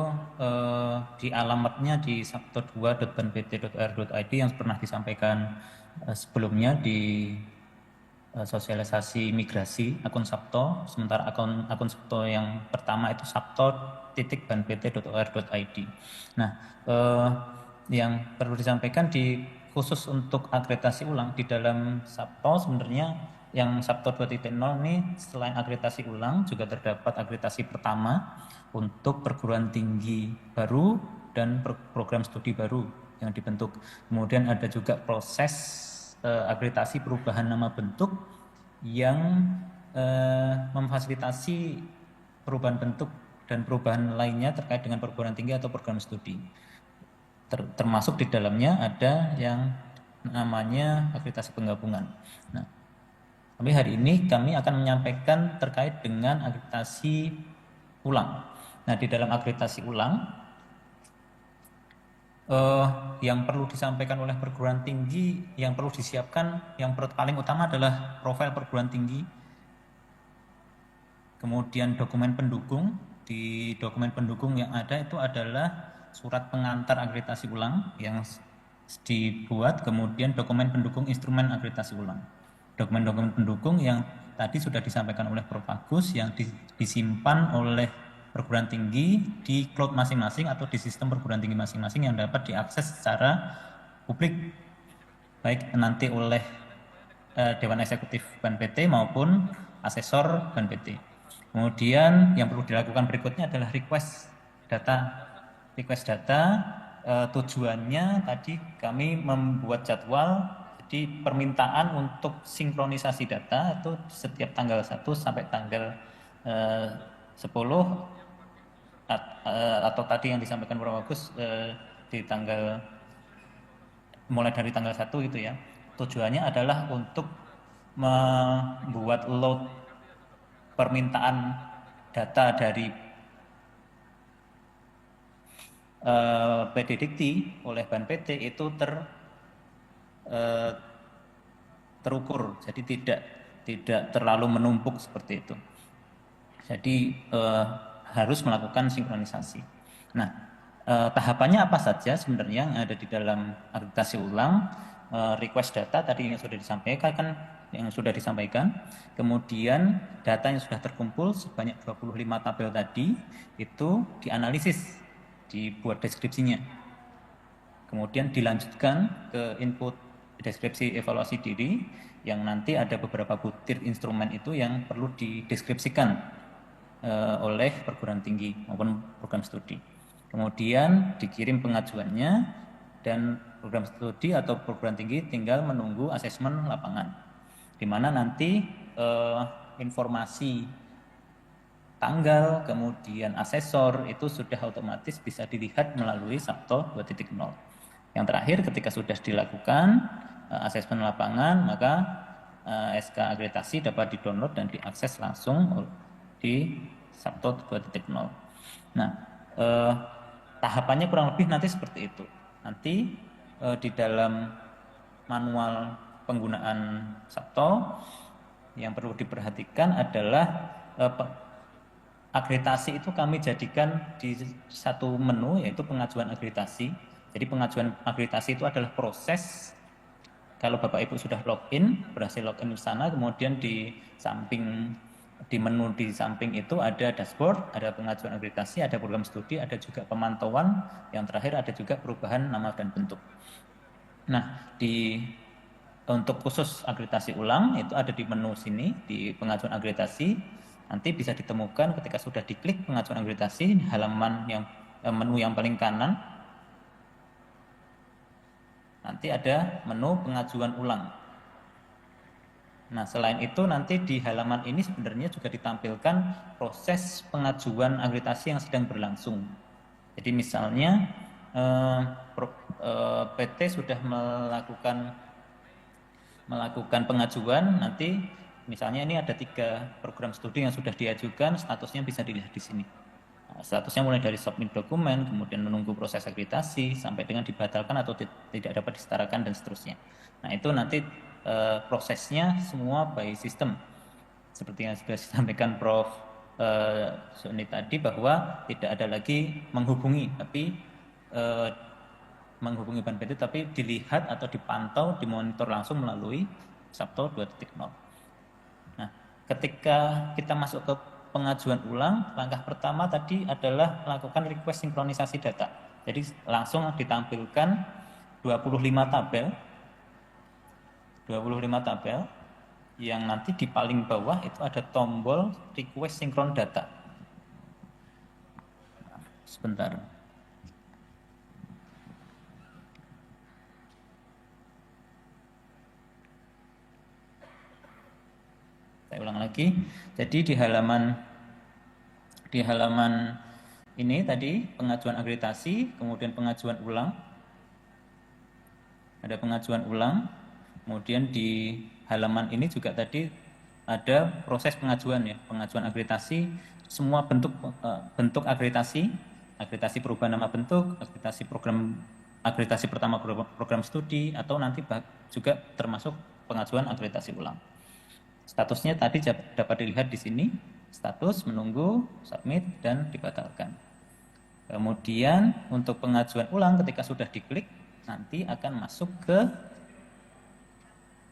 di alamatnya di sabto2.banpt.or.id yang pernah disampaikan sebelumnya di sosialisasi migrasi akun Sabto. Sementara akun Sabto yang pertama itu sabto.banpt.or.id. Nah, yang perlu disampaikan khusus untuk akreditasi ulang di dalam Sabto sebenarnya yang Sabto 2.0 ini selain akreditasi ulang juga terdapat akreditasi pertama untuk perguruan tinggi baru dan program studi baru yang dibentuk. Kemudian ada juga proses akreditasi perubahan nama bentuk yang memfasilitasi perubahan bentuk dan perubahan lainnya terkait dengan perguruan tinggi atau program studi. Termasuk di dalamnya ada yang namanya akreditasi penggabungan. Nah, tapi hari ini kami akan menyampaikan terkait dengan akreditasi ulang. Nah, di dalam akreditasi ulang, yang perlu disampaikan oleh perguruan tinggi, yang perlu disiapkan, yang paling utama adalah profil perguruan tinggi, kemudian dokumen pendukung. Di dokumen pendukung yang ada itu adalah surat pengantar akreditasi ulang yang dibuat, kemudian dokumen pendukung instrumen akreditasi ulang. Dokumen-dokumen pendukung yang tadi sudah disampaikan oleh Prof. Agus yang disimpan oleh perguruan tinggi di cloud masing-masing atau di sistem perguruan tinggi masing-masing yang dapat diakses secara publik baik nanti oleh Dewan Eksekutif BAN-PT maupun asesor BAN-PT. Kemudian yang perlu dilakukan berikutnya adalah request data. Request data tujuannya tadi kami membuat jadwal, jadi permintaan untuk sinkronisasi data itu setiap tanggal 1 sampai tanggal 10 atau tadi yang disampaikan Prof. Agus di tanggal mulai dari tanggal 1 itu ya. Tujuannya adalah untuk membuat load permintaan data dari PD Dikti oleh BAN-PT itu terukur, jadi tidak terlalu menumpuk seperti itu. Jadi harus melakukan sinkronisasi. Nah, tahapannya apa saja sebenarnya yang ada di dalam akreditasi ulang? Request data tadi yang sudah disampaikan, kemudian data yang sudah terkumpul sebanyak 25 tabel tadi itu dianalisis, dibuat deskripsinya, kemudian dilanjutkan ke input deskripsi evaluasi diri yang nanti ada beberapa butir instrumen itu yang perlu dideskripsikan oleh perguruan tinggi maupun program studi. Kemudian dikirim pengajuannya dan program studi atau perguruan tinggi tinggal menunggu asesmen lapangan, di mana nanti informasi tanggal kemudian asesor itu sudah otomatis bisa dilihat melalui Sabto 2.0. Yang terakhir ketika sudah dilakukan asesmen lapangan, maka SK akreditasi dapat didownload dan diakses langsung di Sabto 2.0. Nah, tahapannya kurang lebih nanti seperti itu. Nanti di dalam manual penggunaan Sabto, yang perlu diperhatikan adalah akreditasi itu kami jadikan di satu menu, yaitu pengajuan akreditasi. Jadi pengajuan akreditasi itu adalah proses kalau Bapak Ibu sudah login, berhasil login di sana, kemudian di samping di menu di samping itu ada dashboard, ada pengajuan akreditasi, ada program studi, ada juga pemantauan, yang terakhir ada juga perubahan nama dan bentuk. Nah, untuk khusus akreditasi ulang itu ada di menu sini, di pengajuan akreditasi. Nanti bisa ditemukan ketika sudah diklik pengajuan akreditasi, halaman yang menu yang paling kanan. Nanti ada menu pengajuan ulang. Nah, selain itu nanti di halaman ini sebenarnya juga ditampilkan proses pengajuan akreditasi yang sedang berlangsung. Jadi misalnya PT sudah melakukan pengajuan, nanti misalnya ini ada 3 program studi yang sudah diajukan, statusnya bisa dilihat di sini. Nah, statusnya mulai dari submit dokumen, kemudian menunggu proses akreditasi, sampai dengan dibatalkan atau tidak dapat disetarakan dan seterusnya. Nah, itu nanti prosesnya semua by system. Seperti yang sudah disampaikan Prof. Sony tadi, bahwa tidak ada lagi menghubungi Ban PT, tapi dilihat atau dipantau, dimonitor langsung melalui Sabto 2.0. Nah, ketika kita masuk ke pengajuan ulang, langkah pertama tadi adalah melakukan request sinkronisasi data. Jadi langsung ditampilkan 25 tabel yang nanti di paling bawah itu ada tombol request sinkron data. Sebentar. Saya ulang lagi. Jadi di halaman ini tadi pengajuan akreditasi, kemudian pengajuan ulang. Ada pengajuan ulang. Kemudian di halaman ini juga tadi ada proses pengajuan ya, pengajuan akreditasi, semua bentuk akreditasi perubahan nama bentuk, akreditasi pertama program studi, atau nanti juga termasuk pengajuan akreditasi ulang. Statusnya tadi dapat dilihat di sini, status, menunggu, submit, dan dibatalkan. Kemudian untuk pengajuan ulang ketika sudah diklik, nanti akan masuk ke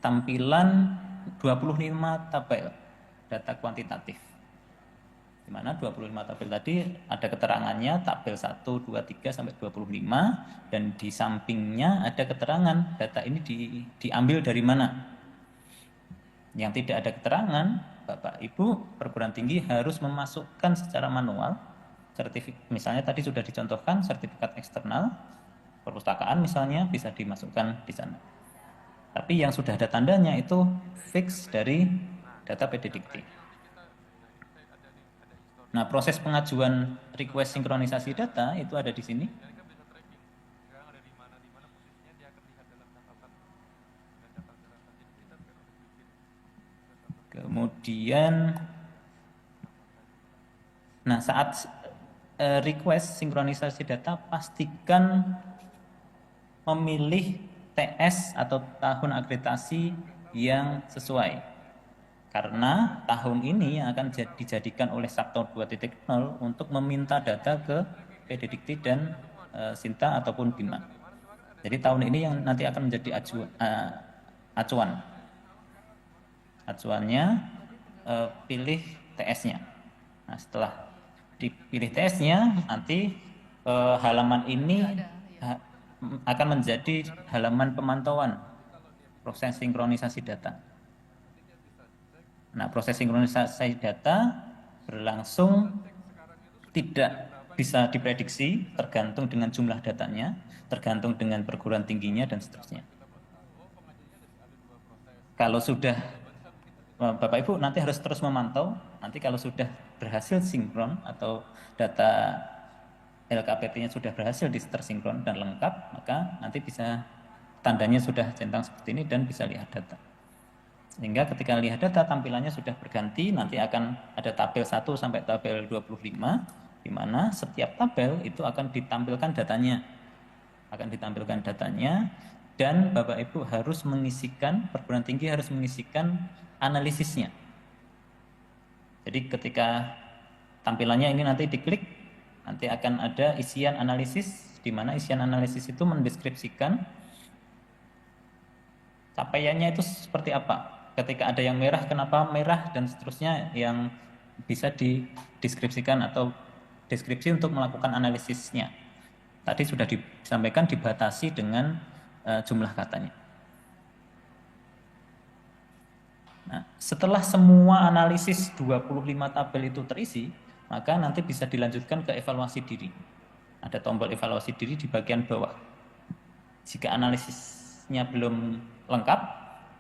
tampilan 25 tabel data kuantitatif. Di mana 25 tabel tadi ada keterangannya tabel 1, 2, 3 sampai 25, dan di sampingnya ada keterangan data ini diambil dari mana. Yang tidak ada keterangan, Bapak Ibu perguruan tinggi harus memasukkan secara manual misalnya tadi sudah dicontohkan sertifikat eksternal perpustakaan misalnya bisa dimasukkan di sana. Tapi yang sudah ada tandanya itu fix dari data PD Dikti. Nah, proses pengajuan request sinkronisasi data itu ada di sini. Kemudian, nah saat request sinkronisasi data, pastikan memilih TS atau tahun akreditasi yang sesuai. Karena tahun ini yang akan dijadikan oleh Sabto 2.0 untuk meminta data ke PD Dikti dan Sinta ataupun BIMA. Jadi tahun ini yang nanti akan menjadi acuan. Acuannya pilih TS-nya. Nah, setelah dipilih TS-nya, nanti halaman ini akan menjadi halaman pemantauan proses sinkronisasi data. Nah, proses sinkronisasi data berlangsung tidak bisa diprediksi, tergantung dengan jumlah datanya, tergantung dengan perguruan tingginya, dan seterusnya. Kalau sudah, Bapak Ibu nanti harus terus memantau, nanti kalau sudah berhasil sinkron atau data LKPP-nya sudah berhasil tersinkron dan lengkap, maka nanti bisa tandanya sudah centang seperti ini dan bisa lihat data. Sehingga ketika lihat data tampilannya sudah berganti, nanti akan ada tabel 1 sampai tabel 25, di mana setiap tabel itu akan ditampilkan datanya. dan Bapak Ibu harus mengisikan, perguruan tinggi harus mengisikan analisisnya. Jadi ketika tampilannya ini nanti diklik, nanti akan ada isian analisis, di mana isian analisis itu mendeskripsikan capaiannya itu seperti apa. Ketika ada yang merah, kenapa merah, dan seterusnya yang bisa dideskripsikan atau deskripsi untuk melakukan analisisnya. Tadi sudah disampaikan dibatasi dengan jumlah katanya. Nah, setelah semua analisis 25 tabel itu terisi, maka nanti bisa dilanjutkan ke evaluasi diri. Ada tombol evaluasi diri di bagian bawah. Jika analisisnya belum lengkap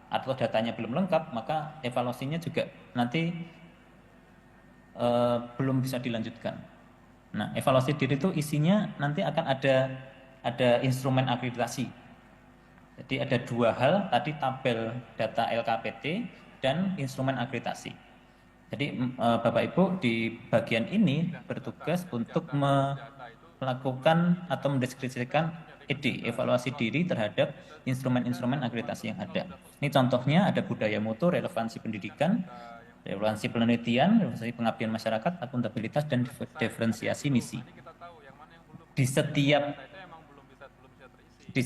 atau datanya belum lengkap, maka evaluasinya juga nanti belum bisa dilanjutkan. Nah, evaluasi diri itu isinya nanti akan ada instrumen akreditasi. Jadi ada dua hal, tadi tabel data LKPT dan instrumen akreditasi. Jadi Bapak Ibu di bagian ini bertugas untuk melakukan atau mendeskripsikan ED, evaluasi diri terhadap instrumen-instrumen akreditasi yang ada. Ini contohnya ada budaya mutu, relevansi pendidikan, relevansi penelitian, relevansi pengabdian masyarakat, akuntabilitas, dan diferensiasi misi. Di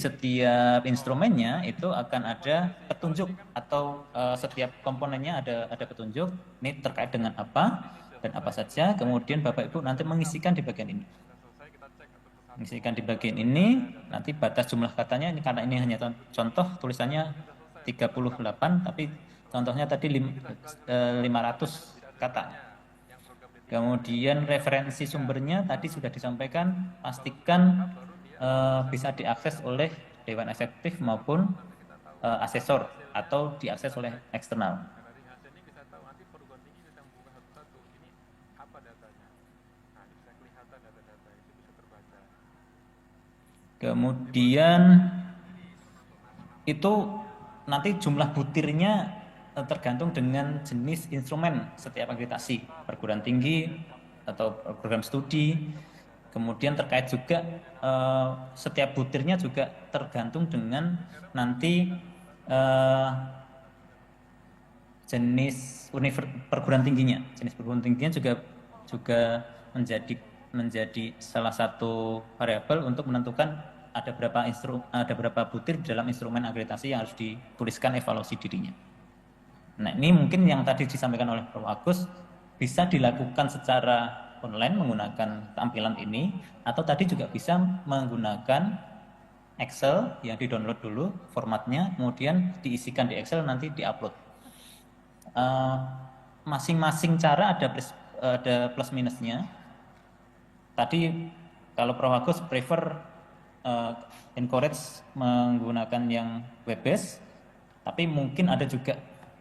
setiap instrumennya itu akan ada petunjuk atau setiap komponennya ada petunjuk. Ini terkait dengan apa dan apa saja. Kemudian Bapak Ibu nanti mengisikan di bagian ini. Mengisikan di bagian ini, nanti batas jumlah katanya ini karena ini hanya contoh tulisannya 38, tapi contohnya tadi 500 kata. Kemudian referensi sumbernya tadi sudah disampaikan, pastikan bisa diakses oleh Dewan Eksekutif maupun asesor atau diakses oleh eksternal. Kemudian itu nanti jumlah butirnya tergantung dengan jenis instrumen setiap akreditasi, perguruan tinggi atau program studi. Kemudian terkait juga setiap butirnya juga tergantung dengan nanti jenis perguruan tingginya. Jenis perguruan tingginya juga menjadi salah satu variabel untuk menentukan ada berapa butir di dalam instrumen akreditasi yang harus dituliskan evaluasi dirinya. Nah, ini mungkin yang tadi disampaikan oleh Prof. Agus bisa dilakukan secara online menggunakan tampilan ini, atau tadi juga bisa menggunakan Excel yang di-download dulu formatnya, kemudian diisikan di Excel, nanti di-upload. Masing-masing cara ada plus minusnya. Tadi kalau Prof. Agus prefer encourage menggunakan yang web-based, tapi mungkin ada juga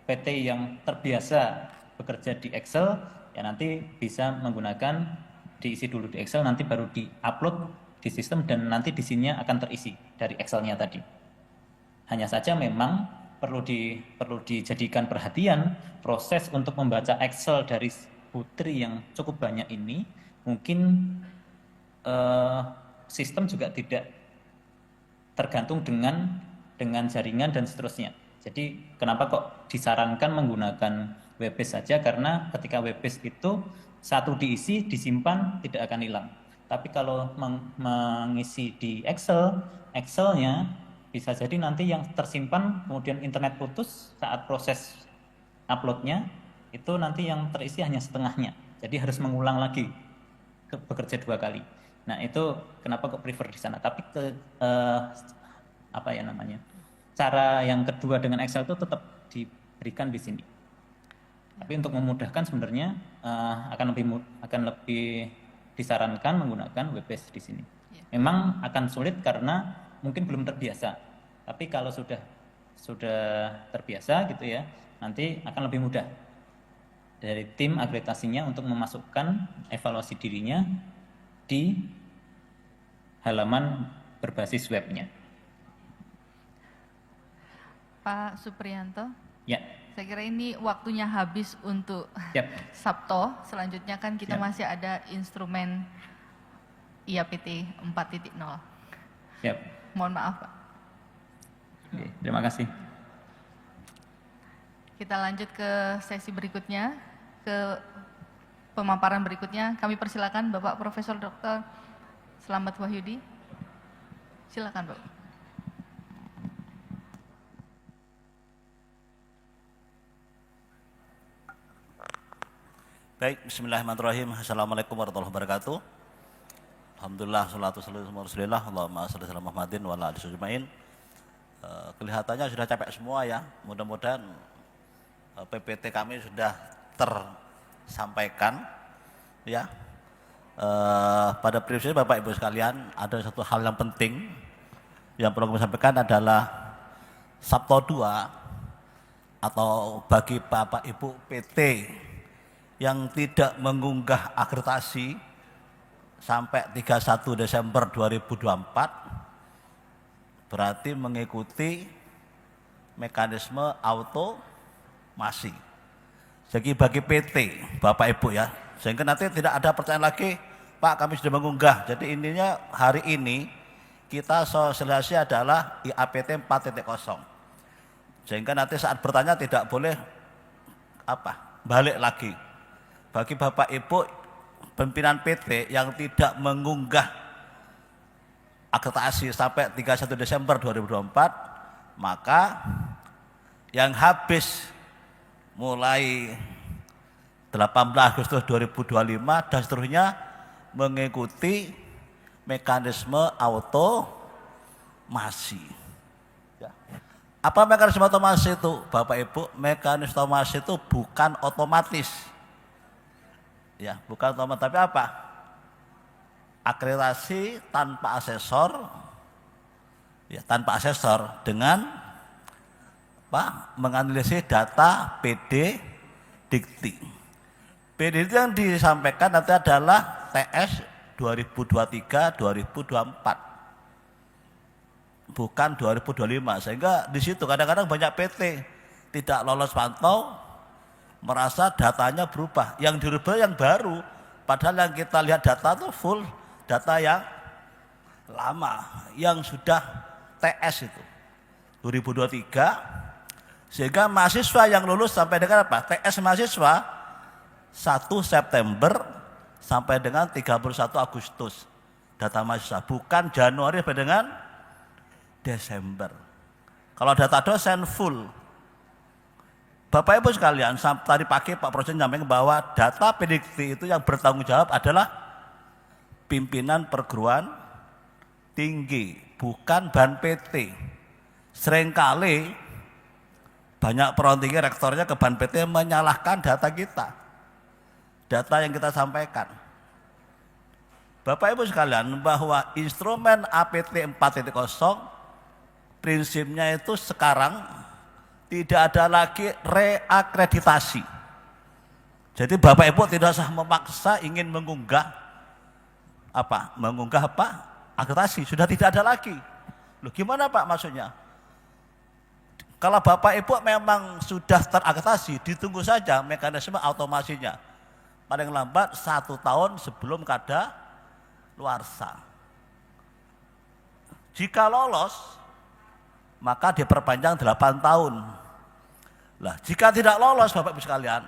PT yang terbiasa bekerja di Excel, ya nanti bisa menggunakan diisi dulu di Excel, nanti baru di-upload di sistem dan nanti di sininya akan terisi dari Excel-nya tadi. Hanya saja memang perlu dijadikan perhatian proses untuk membaca Excel dari putri yang cukup banyak ini, mungkin sistem juga tidak tergantung dengan jaringan dan seterusnya. Jadi kenapa kok disarankan menggunakan web-based saja, karena ketika web-based itu satu diisi, disimpan, tidak akan hilang. Tapi kalau mengisi di Excel-nya bisa jadi nanti yang tersimpan kemudian internet putus saat proses uploadnya, itu nanti yang terisi hanya setengahnya. Jadi harus mengulang lagi, bekerja 2 kali. Nah, itu kenapa kok prefer di sana. Tapi cara yang kedua dengan Excel itu tetap diberikan di sini. Tapi untuk memudahkan sebenarnya akan lebih disarankan menggunakan web-based di sini. Memang akan sulit karena mungkin belum terbiasa. Tapi kalau sudah terbiasa gitu ya, nanti akan lebih mudah dari tim akreditasinya untuk memasukkan evaluasi dirinya di halaman berbasis webnya. Pak Supriyanto. Ya. Saya kira ini waktunya habis untuk Sabto. Selanjutnya kan kita masih ada instrumen IAPT 4.0. Siap. Mohon maaf, Pak. Oke, terima kasih. Kita lanjut ke sesi berikutnya, ke pemaparan berikutnya. Kami persilakan Bapak Profesor Dr. Slamet Wahyudi. Silakan, Bapak. Baik, bismillahirrahmanirrahim. Assalamualaikum warahmatullahi wabarakatuh. Alhamdulillah, salatu wassalamu ala rasulillah, Allahumma shalli ala Muhammadin wa ala alihi ajmain. Kelihatannya sudah capek semua ya. Mudah-mudahan PPT kami sudah tersampaikan ya. Pada prinsipnya Bapak Ibu sekalian, ada satu hal yang penting yang perlu kami sampaikan adalah Sabto 2 atau bagi Bapak Ibu PT yang tidak mengunggah akreditasi sampai 31 Desember 2024 berarti mengikuti mekanisme automasi. Jadi bagi PT Bapak Ibu ya, sehingga nanti tidak ada pertanyaan lagi, Pak kami sudah mengunggah. Jadi intinya hari ini kita sosialisasi adalah IAPT 4.0. Sehingga nanti saat bertanya tidak boleh balik lagi. Bagi Bapak Ibu pimpinan PT yang tidak mengunggah akreditasi sampai 31 Desember 2024, maka yang habis mulai 18 Agustus 2025 dan seterusnya mengikuti mekanisme automasi. Ya. Apa mekanisme otomasi itu, Bapak Ibu? Mekanisme otomasi itu bukan otomatis. Ya, bukan otomatis, tapi apa? Akreditasi tanpa asesor, ya, tanpa asesor dengan menganalisis data PD Dikti. PD Dikti yang disampaikan nanti adalah TS 2023-2024, bukan 2025. Sehingga di situ kadang-kadang banyak PT tidak lolos pantau, merasa datanya berubah. Yang dirubah yang baru, padahal yang kita lihat data itu full data yang lama, yang sudah TS itu 2023. Sehingga mahasiswa yang lulus sampai dengan apa? TS mahasiswa 1 September sampai dengan 31 Agustus. Data mahasiswa, bukan Januari sampai dengan Desember. Kalau data dosen full. Bapak Ibu sekalian, tadi pagi Pak Presiden menyampaikan bahwa data PDIKT itu yang bertanggung jawab adalah pimpinan perguruan tinggi, bukan BAN PT. Seringkali banyak perguruan tinggi rektornya ke BAN PT menyalahkan data kita, data yang kita sampaikan. Bapak Ibu sekalian, bahwa instrumen APT 4.0 prinsipnya itu sekarang tidak ada lagi reakreditasi. Jadi Bapak Ibu tidak usah memaksa ingin mengunggah akreditasi, sudah tidak ada lagi. Loh gimana Pak maksudnya? Kalau Bapak Ibu memang sudah terakreditasi, ditunggu saja mekanisme automasinya. Paling lambat 1 tahun sebelum kadaluarsa. Jika lolos, maka diperpanjang 8 tahun. Lah, jika tidak lolos Bapak Ibu sekalian,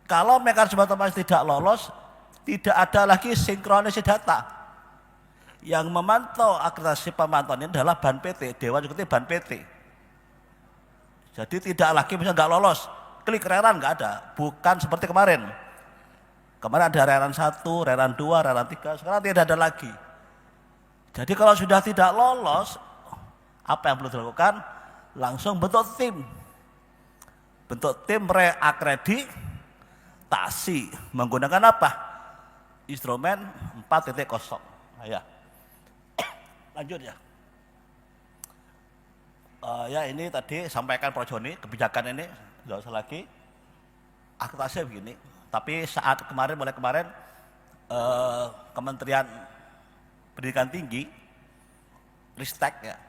kalau mekanisme automasi tidak lolos, tidak ada lagi sinkronisasi data. Yang memantau akreditasi pemantauan ini adalah BAN PT, Dewan Eksekutif BAN PT. Jadi tidak lagi misalnya nggak lolos, klik reran nggak ada, bukan seperti kemarin. Kemarin ada reran 1, reran 2, reran 3, sekarang tidak ada lagi. Jadi kalau sudah tidak lolos, apa yang perlu dilakukan? Langsung bentuk tim. Bentuk tim reakreditasi menggunakan apa? Instrumen 4.0. Nah, ya. Lanjut ya. Ya ini tadi sampaikan Prof. Joni, kebijakan ini tidak usah lagi. Akreditasi begini. Tapi saat mulai kemarin Kementerian Pendidikan Tinggi, Ristek ya,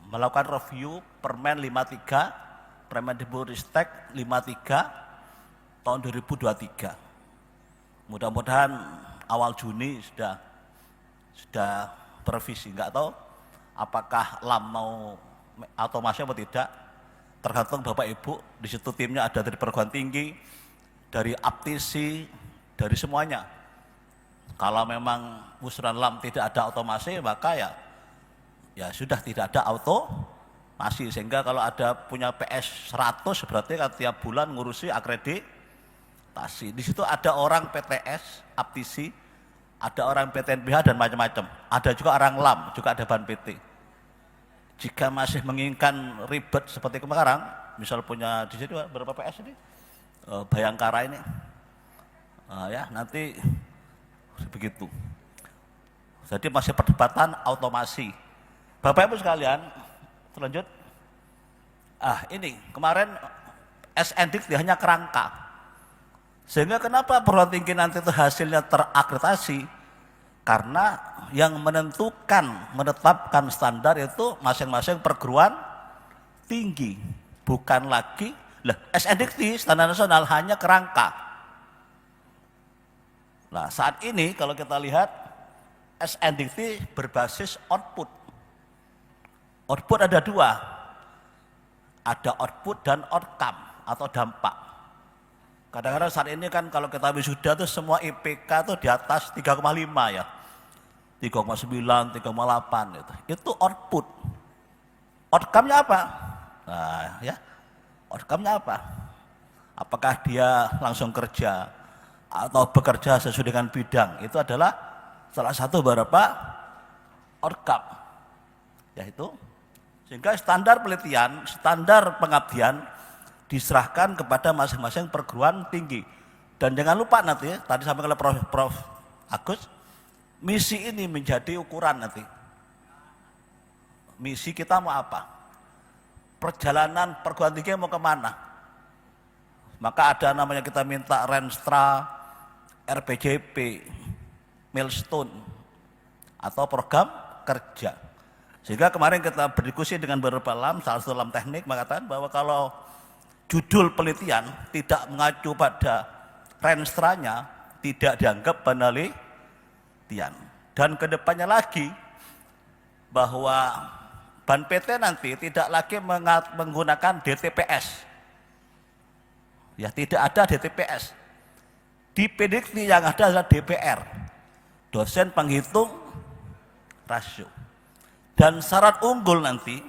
melakukan review Permen 53, Permendikbud-Ristek 53 tahun 2023. Mudah-mudahan awal Juni sudah berrevisi. Enggak tahu apakah LAM mau otomasi apa tidak, tergantung Bapak Ibu. Di situ timnya ada dari perguruan tinggi, dari aptisi, dari semuanya. Kalau memang musran lam tidak ada otomasi, maka ya sudah tidak ada otomasi. Sehingga kalau ada punya PS 100 berarti kan tiap bulan ngurusi akreditasi. Di situ ada orang PTS, aptisi, ada orang PTNBH dan macam-macam. Ada juga orang lam, juga ada ban PT. Jika masih menginginkan ribet seperti kemarin, misal punya di sini berapa PS ini? Bayangkara ini, ya nanti begitu. Jadi masih perdebatan otomasi. Bapak Ibu sekalian, lanjut. Ini kemarin SNDIK hanya kerangka. Sehingga kenapa perguruan tinggi nanti itu hasilnya terakreditasi? Karena yang menetapkan standar itu masing-masing perguruan tinggi, bukan lagi SNDIK standar nasional hanya kerangka. Nah saat ini kalau kita lihat SNDIK berbasis output. Output ada dua, ada output dan outcome atau dampak. Kadang-kadang saat ini kan kalau kita wisuda tuh semua IPK tuh di atas 3,5 ya. 3,9, 3,8 gitu. Itu output. Outcome-nya apa? Nah, ya. Outcome-nya apa? Apakah dia langsung kerja atau bekerja sesuai dengan bidang? Itu adalah salah satu beberapa outcome. Yaitu sehingga standar penelitian, standar pengabdian diserahkan kepada masing-masing perguruan tinggi. Dan jangan lupa nanti, tadi sampaikan oleh Prof. Agus, misi ini menjadi ukuran nanti. Misi kita mau apa? Perjalanan perguruan tinggi mau kemana? Maka ada namanya kita minta Renstra, RPJP, Milestone, atau program kerja. Sehingga kemarin kita berdiskusi dengan beberapa lam, salah satu lam teknik mengatakan bahwa kalau judul penelitian tidak mengacu pada Renstranya, tidak dianggap penelitian. Dan kedepannya lagi bahwa ban PT nanti tidak lagi menggunakan DTPS. Ya tidak ada DTPS. Di PDIKTI yang ada adalah DPR, dosen penghitung rasio. Dan syarat unggul nanti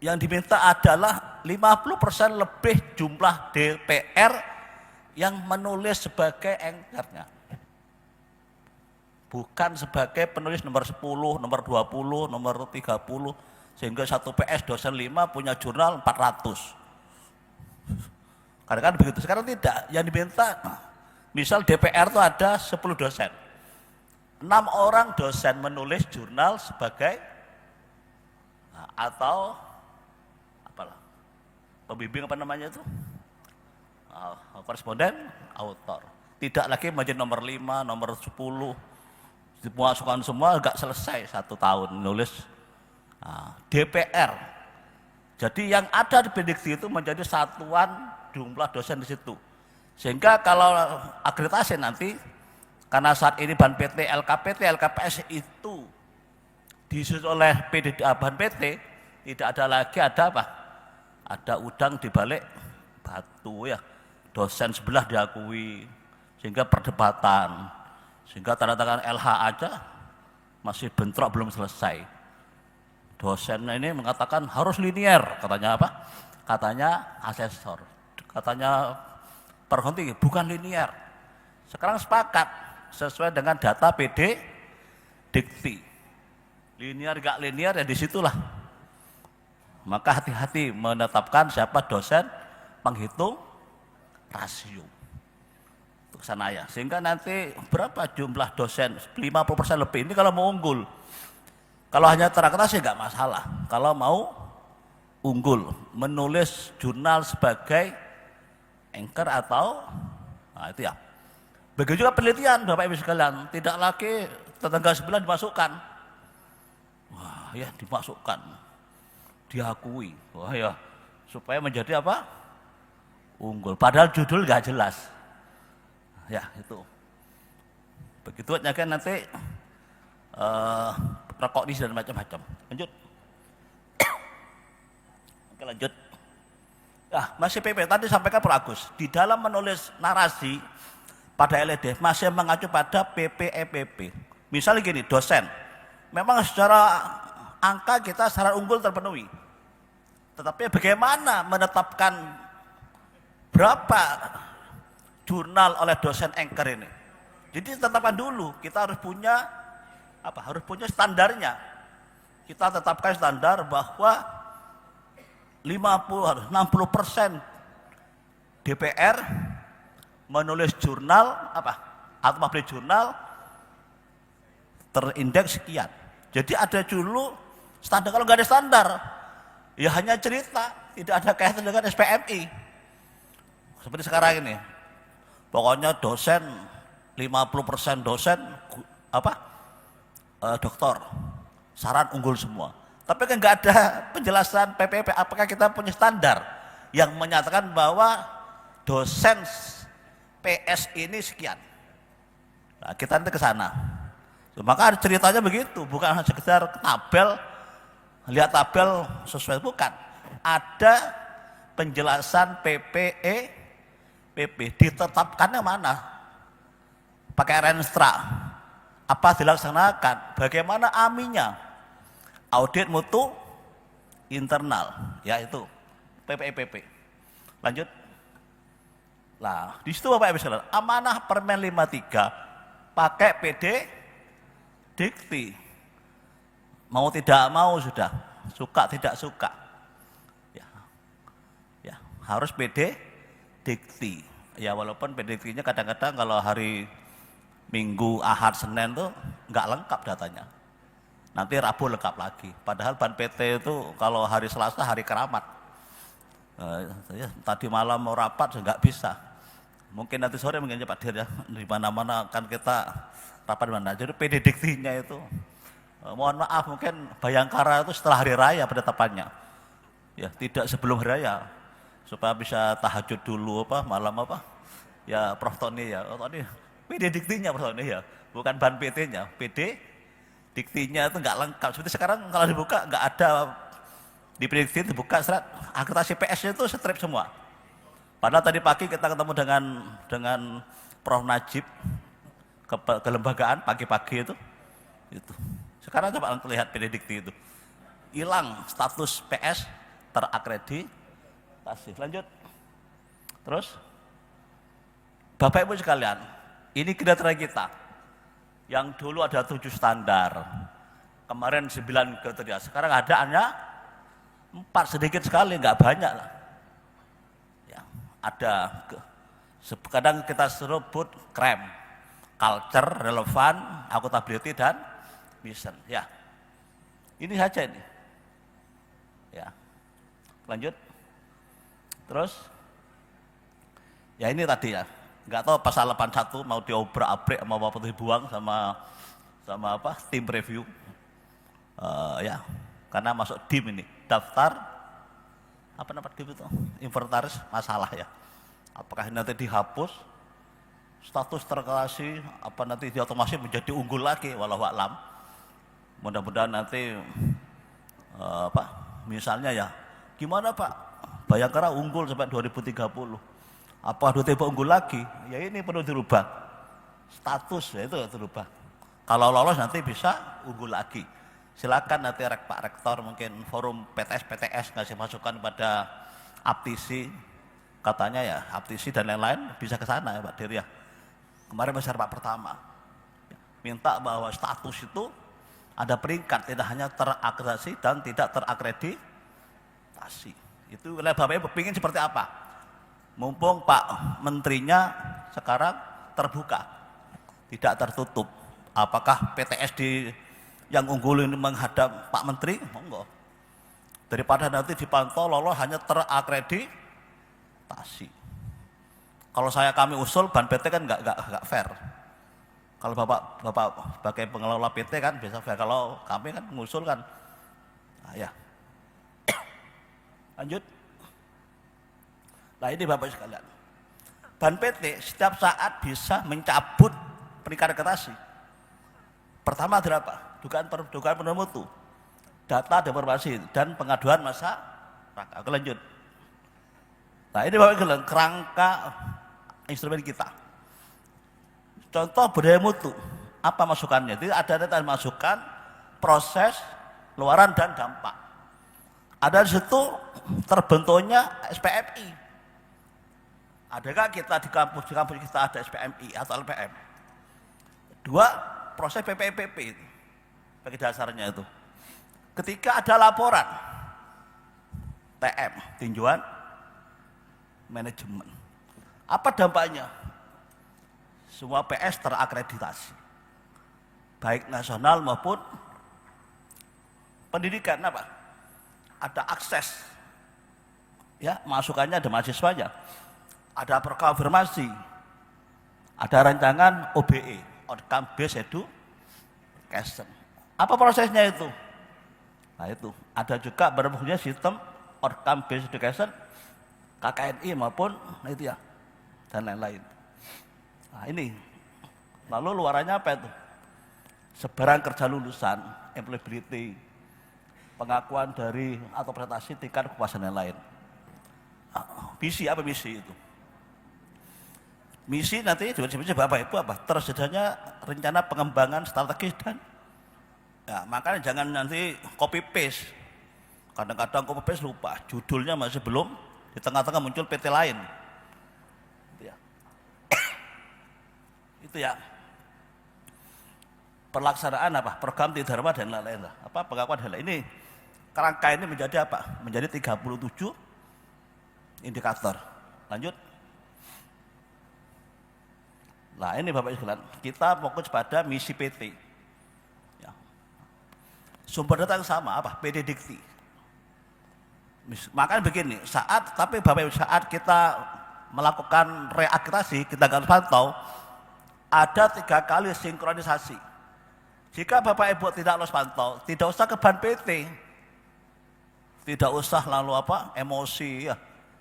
yang diminta adalah 50% lebih jumlah DPR yang menulis sebagai anchornya. Bukan sebagai penulis nomor 10, nomor 20, nomor 30, sehingga satu PS dosen 5 punya jurnal 400. Kadang-kadang begitu, sekarang tidak. Yang diminta, misal DPR itu ada 10 dosen. 6 orang dosen menulis jurnal sebagai atau apalah, pembimbing apa namanya itu? Koresponden, autor. Tidak lagi menjadi nomor 5, nomor 10, dimasukkan semua enggak selesai 1 tahun nulis DPR. Jadi yang ada di PDIKTI itu menjadi satuan jumlah dosen di situ. Sehingga kalau akreditasi nanti, karena saat ini ban PT, LKPT, LKPS itu disusun oleh ban PT, tidak ada lagi ada apa? Ada udang di balik batu ya. Dosen sebelah diakui, sehingga perdebatan. Sehingga tanda tangan LH aja masih bentrok belum selesai. Dosen ini mengatakan harus linier, katanya apa? Katanya asesor, katanya perguruan tinggi bukan linier. Sekarang sepakat sesuai dengan data PD Dikti. Linier gak linier ya disitulah. Maka hati-hati menetapkan siapa dosen penghitung rasio. Ke sana ya, sehingga nanti berapa jumlah dosen 50% lebih ini kalau mau unggul. Kalau hanya terakreditasi nggak masalah. Kalau mau unggul, menulis jurnal sebagai anchor atau itu ya. Begitu juga penelitian Bapak Ibu sekalian, tidak lagi tetangga sebelah dimasukkan. Wah ya dimasukkan, diakui. Wah ya supaya menjadi apa? Unggul. Padahal judul nggak jelas. Ya itu begitu aja kan nanti rokok di dan macam-macam. Lanjut. Oke, lanjut. Nah, masih PP tadi sampaikan Pak Agus, di dalam menulis narasi pada LED masih mengacu pada PPEPP. Misalnya gini, dosen, memang secara angka kita secara unggul terpenuhi. Tetapi bagaimana menetapkan berapa jurnal oleh dosen anchor ini? Jadi tetapkan dulu, kita harus punya apa? Harus punya standarnya. Kita tetapkan standar bahwa 60% DPR menulis jurnal apa? Atau publish jurnal terindeks sekian. Jadi ada dulu standar, kalau nggak ada standar, ya hanya cerita, tidak ada kaitan dengan SPMI. Seperti sekarang ini, pokoknya dosen 50% dosen apa? Doktor, saran unggul semua. Tapi kan nggak ada penjelasan PPP, apakah kita punya standar yang menyatakan bahwa dosen PS ini sekian. Nah, kita nanti ke sana. Maka ceritanya begitu, bukan hanya sekedar tabel, lihat tabel sesuai, bukan. Ada penjelasan PPE, PP, ditetapkannya mana? Pakai Renstra, apa dilaksanakan? Bagaimana AMI-nya? Audit mutu internal, ya itu PPEPP. Lanjut. Nah, di situ Bapak Ibu sekalian, amanah Permen 53 pakai PD dikti. Mau tidak mau sudah, suka tidak suka. Ya, harus PD dikti. Ya walaupun PD diktinya kadang-kadang kalau hari Minggu, Ahad, Senin tuh nggak lengkap datanya. Nanti Rabu lengkap lagi. Padahal Ban PT itu kalau hari Selasa hari keramat. Tadi malam mau rapat nggak bisa. Mungkin nanti sore mungkin Pak Dir ya. Di mana-mana kan kita rapat di mana. Jadi PD diktinya itu, mohon maaf mungkin Bayangkara itu setelah hari raya penetapannya. Ya tidak sebelum hari raya. Supaya bisa tahajud dulu apa malam apa. Ya Prof Tony ya. Oh, tadi PD diktinya Prof Tony ya. Bukan Ban PT-nya. PD diktinya itu nggak lengkap. Seperti sekarang kalau dibuka nggak ada, di prediksi dibuka serat akreditasi PS itu strip semua. Padahal tadi pagi kita ketemu dengan Prof Najib ke lembagaan pagi-pagi itu. Sekarang coba lihat PD dikti itu hilang status PS terakreditasi. Lanjut. Terus Bapak Ibu sekalian, ini kriteria kita. Yang dulu ada 7 standar, kemarin 9 kriteria, sekarang ada hanya 4, sedikit sekali, nggak banyak lah. Ya, ada, kadang kita sebut CREM, culture, relevan, accountability, dan mission. Ya, ini saja ini. Ya, lanjut. Terus, ya ini tadi ya. Nggak tahu pasal 81 mau diobrak-abrik mau apa dibuang sama apa tim review, ya karena masuk DIM ini daftar apa nama DIM itu inventaris masalah ya, apakah nanti dihapus status terkasih apa nanti diotomasi menjadi unggul lagi, walau alam. Mudah-mudahan nanti apa misalnya ya gimana Pak Bayangkara unggul sampai 2030, apa dua tiba unggul lagi, ya ini perlu dirubah status, ya itu dirubah. Kalau lolos nanti bisa unggul lagi. Silakan nanti Pak Rektor mungkin forum PTS ngasih masukan pada APTISI, katanya ya APTISI dan lain-lain bisa ke sana ya Pak Dir ya. Kemarin masyarakat pertama minta bahwa status itu ada peringkat, tidak hanya terakreditasi dan tidak terakreditasi. Itu oleh Bapak Ibu ingin seperti apa? Mumpung Pak Menterinya sekarang terbuka, tidak tertutup. Apakah PTSD yang unggul ini menghadap Pak Menteri? Monggo. Daripada nanti dipantau lolos hanya terakreditasi. Kalau kami usul Ban PT kan nggak fair. Kalau Bapak sebagai pengelola PT kan bisa fair. Kalau kami kan mengusul kan, nah, ya. Lanjut. Nah ini Bapak sekalian, Ban PT setiap saat bisa mencabut peringkat akreditasi. Pertama adalah apa? Dugaan penuh mutu, data deformasi dan pengaduan masa Rangka. Oke, lanjut. Nah, ini Bapak Ibu kerangka instrumen kita. Contoh budaya mutu. Apa masukannya? Jadi ada masukan, proses, luaran dan dampak. Ada di situ terbentuknya SPMI. Adakah kita di kampus kita ada SPMI atau LPM? Dua, proses PPPP itu. Bagi dasarnya itu. Ketika ada laporan TM, tinjauan manajemen. Apa dampaknya? Semua PS terakreditasi. Baik nasional maupun pendidikan apa? Ada akses. Ya, masukannya ada mahasiswanya. Ada perkonfirmasi. Ada rancangan OBE, Outcome Based Education. Apa prosesnya itu? Nah itu, ada juga berfungsinya sistem Outcome Based Education, KKNI maupun nah itu ya, dan lain-lain. Nah ini, lalu luarannya apa itu? Sebaran kerja lulusan, employability, pengakuan dari atau prestasi tingkat kepuasan dan lain. Nah, misi apa misi itu? Misi nanti juga Bapak Ibu apa? Tersedianya rencana pengembangan strategis dan ya, makanya jangan nanti copy paste. Kadang-kadang copy paste lupa, judulnya masih belum, di tengah-tengah muncul PT lain. Itu ya. Itu ya. Pelaksanaan apa? Program Tridharma dan lain-lain. Apa pengakuan hal ini? Kerangka ini menjadi apa? Menjadi 37 indikator. Lanjut. Nah ini Bapak Ibu sekalian, kita fokus pada misi PT. Ya. Sumber data yang sama apa? PD Dikti. Makanya begini, tapi Bapak Ibu saat kita melakukan reakreditasi, kita harus pantau, ada 3 kali sinkronisasi. Jika Bapak Ibu tidak lolos pantau, tidak usah ke ban PT, tidak usah lalu apa emosi ya,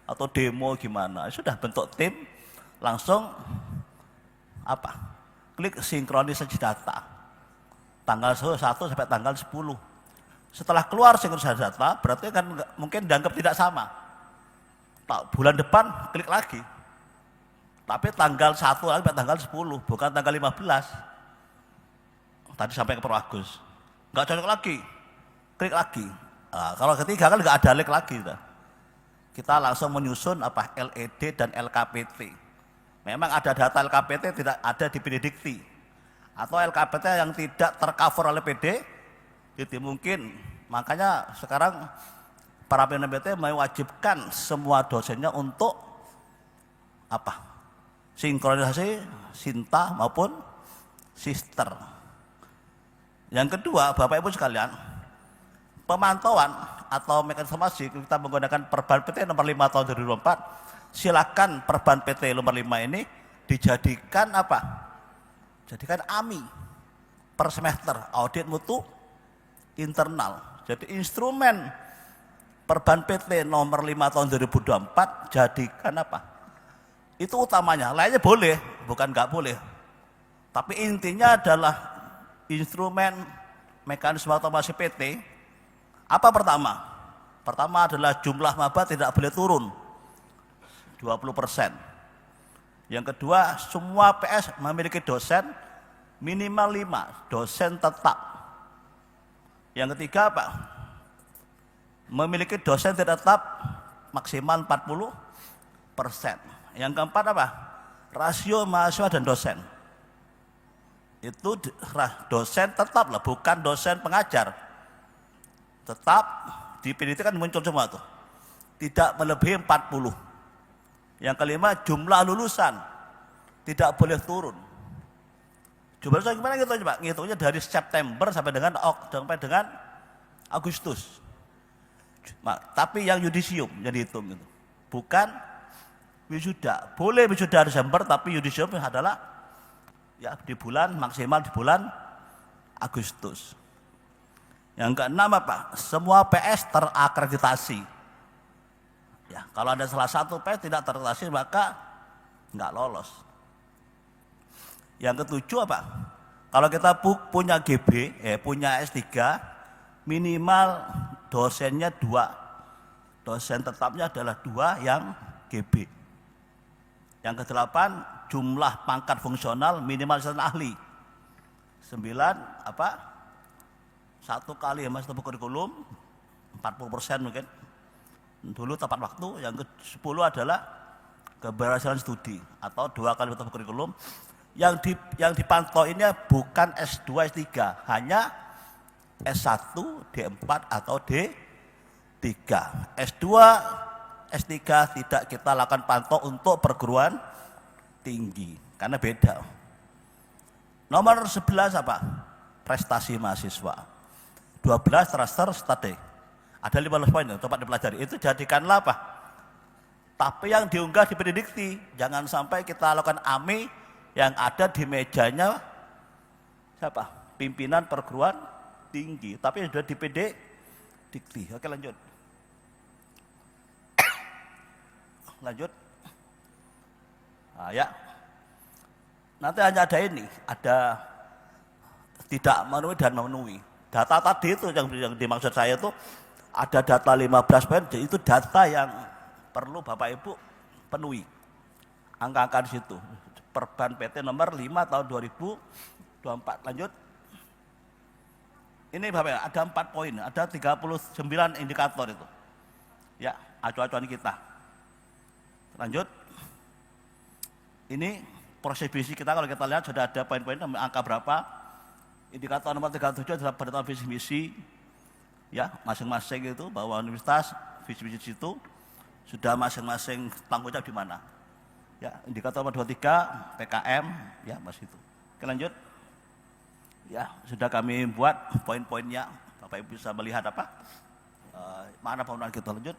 atau demo gimana, sudah bentuk tim, langsung apa? Klik sinkronisasi data. Tanggal 1 sampai tanggal 10. Setelah keluar sinkronisasi data, berarti kan mungkin dianggap tidak sama. Bulan depan klik lagi. Tapi tanggal 1 sampai tanggal 10, bukan tanggal 15. Tadi sampai ke Prof. Agus. Enggak cocok lagi. Klik lagi. Nah, kalau ketiga kan enggak ada link lagi. Kita langsung menyusun apa? LED dan LKPT. Memang ada data LKPT tidak ada di PD Dikti. Atau LKPT yang tidak tercover oleh PD Dikti mungkin. Makanya sekarang para pimpinan PT mewajibkan semua dosennya untuk apa? Sinkronisasi Sinta maupun Sister. Yang kedua, Bapak Ibu sekalian, pemantauan atau mekanisme kita menggunakan Perban PT nomor 5 tahun 2024. Silakan Perban PT nomor 5 ini dijadikan apa? Jadikan AMI per semester, audit mutu internal. Jadi instrumen Perban PT nomor 5 tahun 2024 jadikan apa? Itu utamanya, lainnya boleh, bukan nggak boleh. Tapi intinya adalah instrumen mekanisme otomasi PT. Apa pertama? Pertama adalah jumlah maba tidak boleh turun 20%. Yang kedua, semua PS memiliki dosen minimal 5, dosen tetap. Yang ketiga apa? Memiliki dosen tidak tetap maksimal 40%. Yang keempat apa? Rasio mahasiswa dan dosen. Itu dosen tetap lah, bukan dosen pengajar. Tetap di PDT kan muncul semua tuh. Tidak melebihi 40. Yang kelima, jumlah lulusan tidak boleh turun. Jumlah lulusan gimana gitu coba? Ngitungnya dari September sampai dengan Agustus. Tapi yang yudisium yang dihitung itu. Bukan wisuda. Boleh wisuda Desember tapi yudisium adalah ya di bulan maksimal di bulan Agustus. Yang keenam apa? Semua PS terakreditasi. Ya, kalau ada salah satu PS tidak terakreditasi maka nggak lolos. Yang ketujuh apa? Kalau kita punya GB, punya S3, minimal dosennya 2. dosen tetapnya adalah 2 yang GB. Yang ke-8 jumlah pangkat fungsional minimal asisten ahli. 9 1 kali masa kurikulum 40% mungkin. Dulu tepat waktu. Yang ke-10 adalah keberhasilan studi atau 2 kali masa kurikulum. Yang dipantau ini bukan S2, S3, hanya S1, D4 atau D3. S2, S3 tidak kita lakukan pantau untuk perguruan tinggi karena beda. Nomor 11 apa? Prestasi mahasiswa. 12 transfer study. Ada 15 poin yang tempat dipelajari. Itu jadikanlah apa? Tapi yang diunggah di prediksi, jangan sampai kita lakukan AMI yang ada di mejanya siapa? Pimpinan perguruan tinggi, tapi sudah di prediksi. Oke, lanjut. Lanjut. Nah, ya. Nanti hanya ada ini, ada tidak memenuhi dan memenuhi. Data tadi itu yang dimaksud saya itu ada data 15 poin, itu data yang perlu Bapak Ibu penuhi. Angka-angka di situ. Perban PT nomor 5 tahun 2024. Lanjut. Ini Bapak ya, ada 4 poin, ada 39 indikator itu. Ya, acuan-acuan kita. Lanjut. Ini proses visi kita, kalau kita lihat sudah ada poin-poin angka berapa. Indikator nomor 37 adalah penentuan visi misi. Ya, masing-masing itu bahwa universitas visi misi situ sudah masing-masing tanggung jawab di mana. Ya, indikator nomor 23 PKM ya masih itu. Oke, lanjut. Ya, sudah kami buat poin-poinnya. Bapak Ibu bisa melihat apa? Mana penggunaan kita. Lanjut.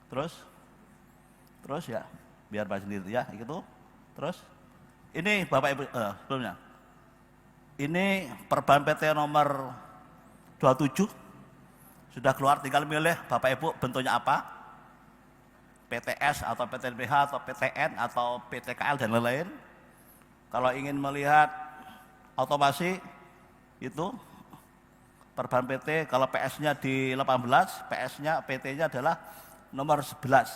Terus ya, biar Bapak sendiri ya, gitu. Terus ini Bapak Ibu sebelumnya. Ini perban PT nomor 27 sudah keluar, tinggal milih Bapak Ibu bentuknya apa? PTS atau PTNBH atau PTN atau PTKL dan lain-lain. Kalau ingin melihat otomasi itu perban PT, kalau PS-nya di 18, PS-nya PT-nya adalah nomor 11.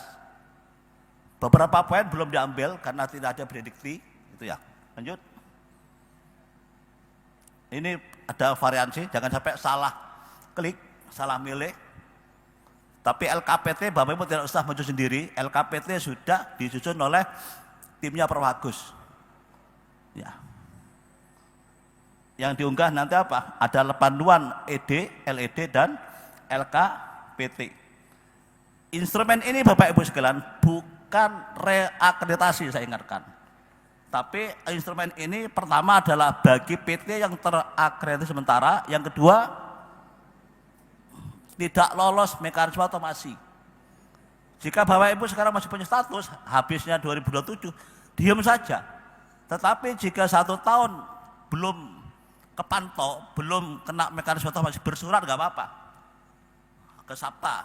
Beberapa poin belum diambil karena tidak ada prediksi, itu ya. Lanjut. Ini ada variansi, jangan sampai salah klik, salah milih. Tapi LKPT Bapak Ibu tidak usah maju sendiri, LKPT sudah disusun oleh timnya Prof. Agus. Ya. Yang diunggah nanti apa? Ada panduan ED, LED dan LKPT. Instrumen ini Bapak Ibu sekalian bukan reakreditasi, saya ingatkan. Tapi instrumen ini pertama adalah bagi PT yang terakreditasi sementara, yang kedua tidak lolos mekanisme otomasi. Jika Bapak Ibu sekarang masih punya status, habisnya 2027, diam saja. Tetapi jika 1 tahun belum kepantau, belum kena mekanisme otomasi, bersurat nggak apa-apa. Ke Sabta,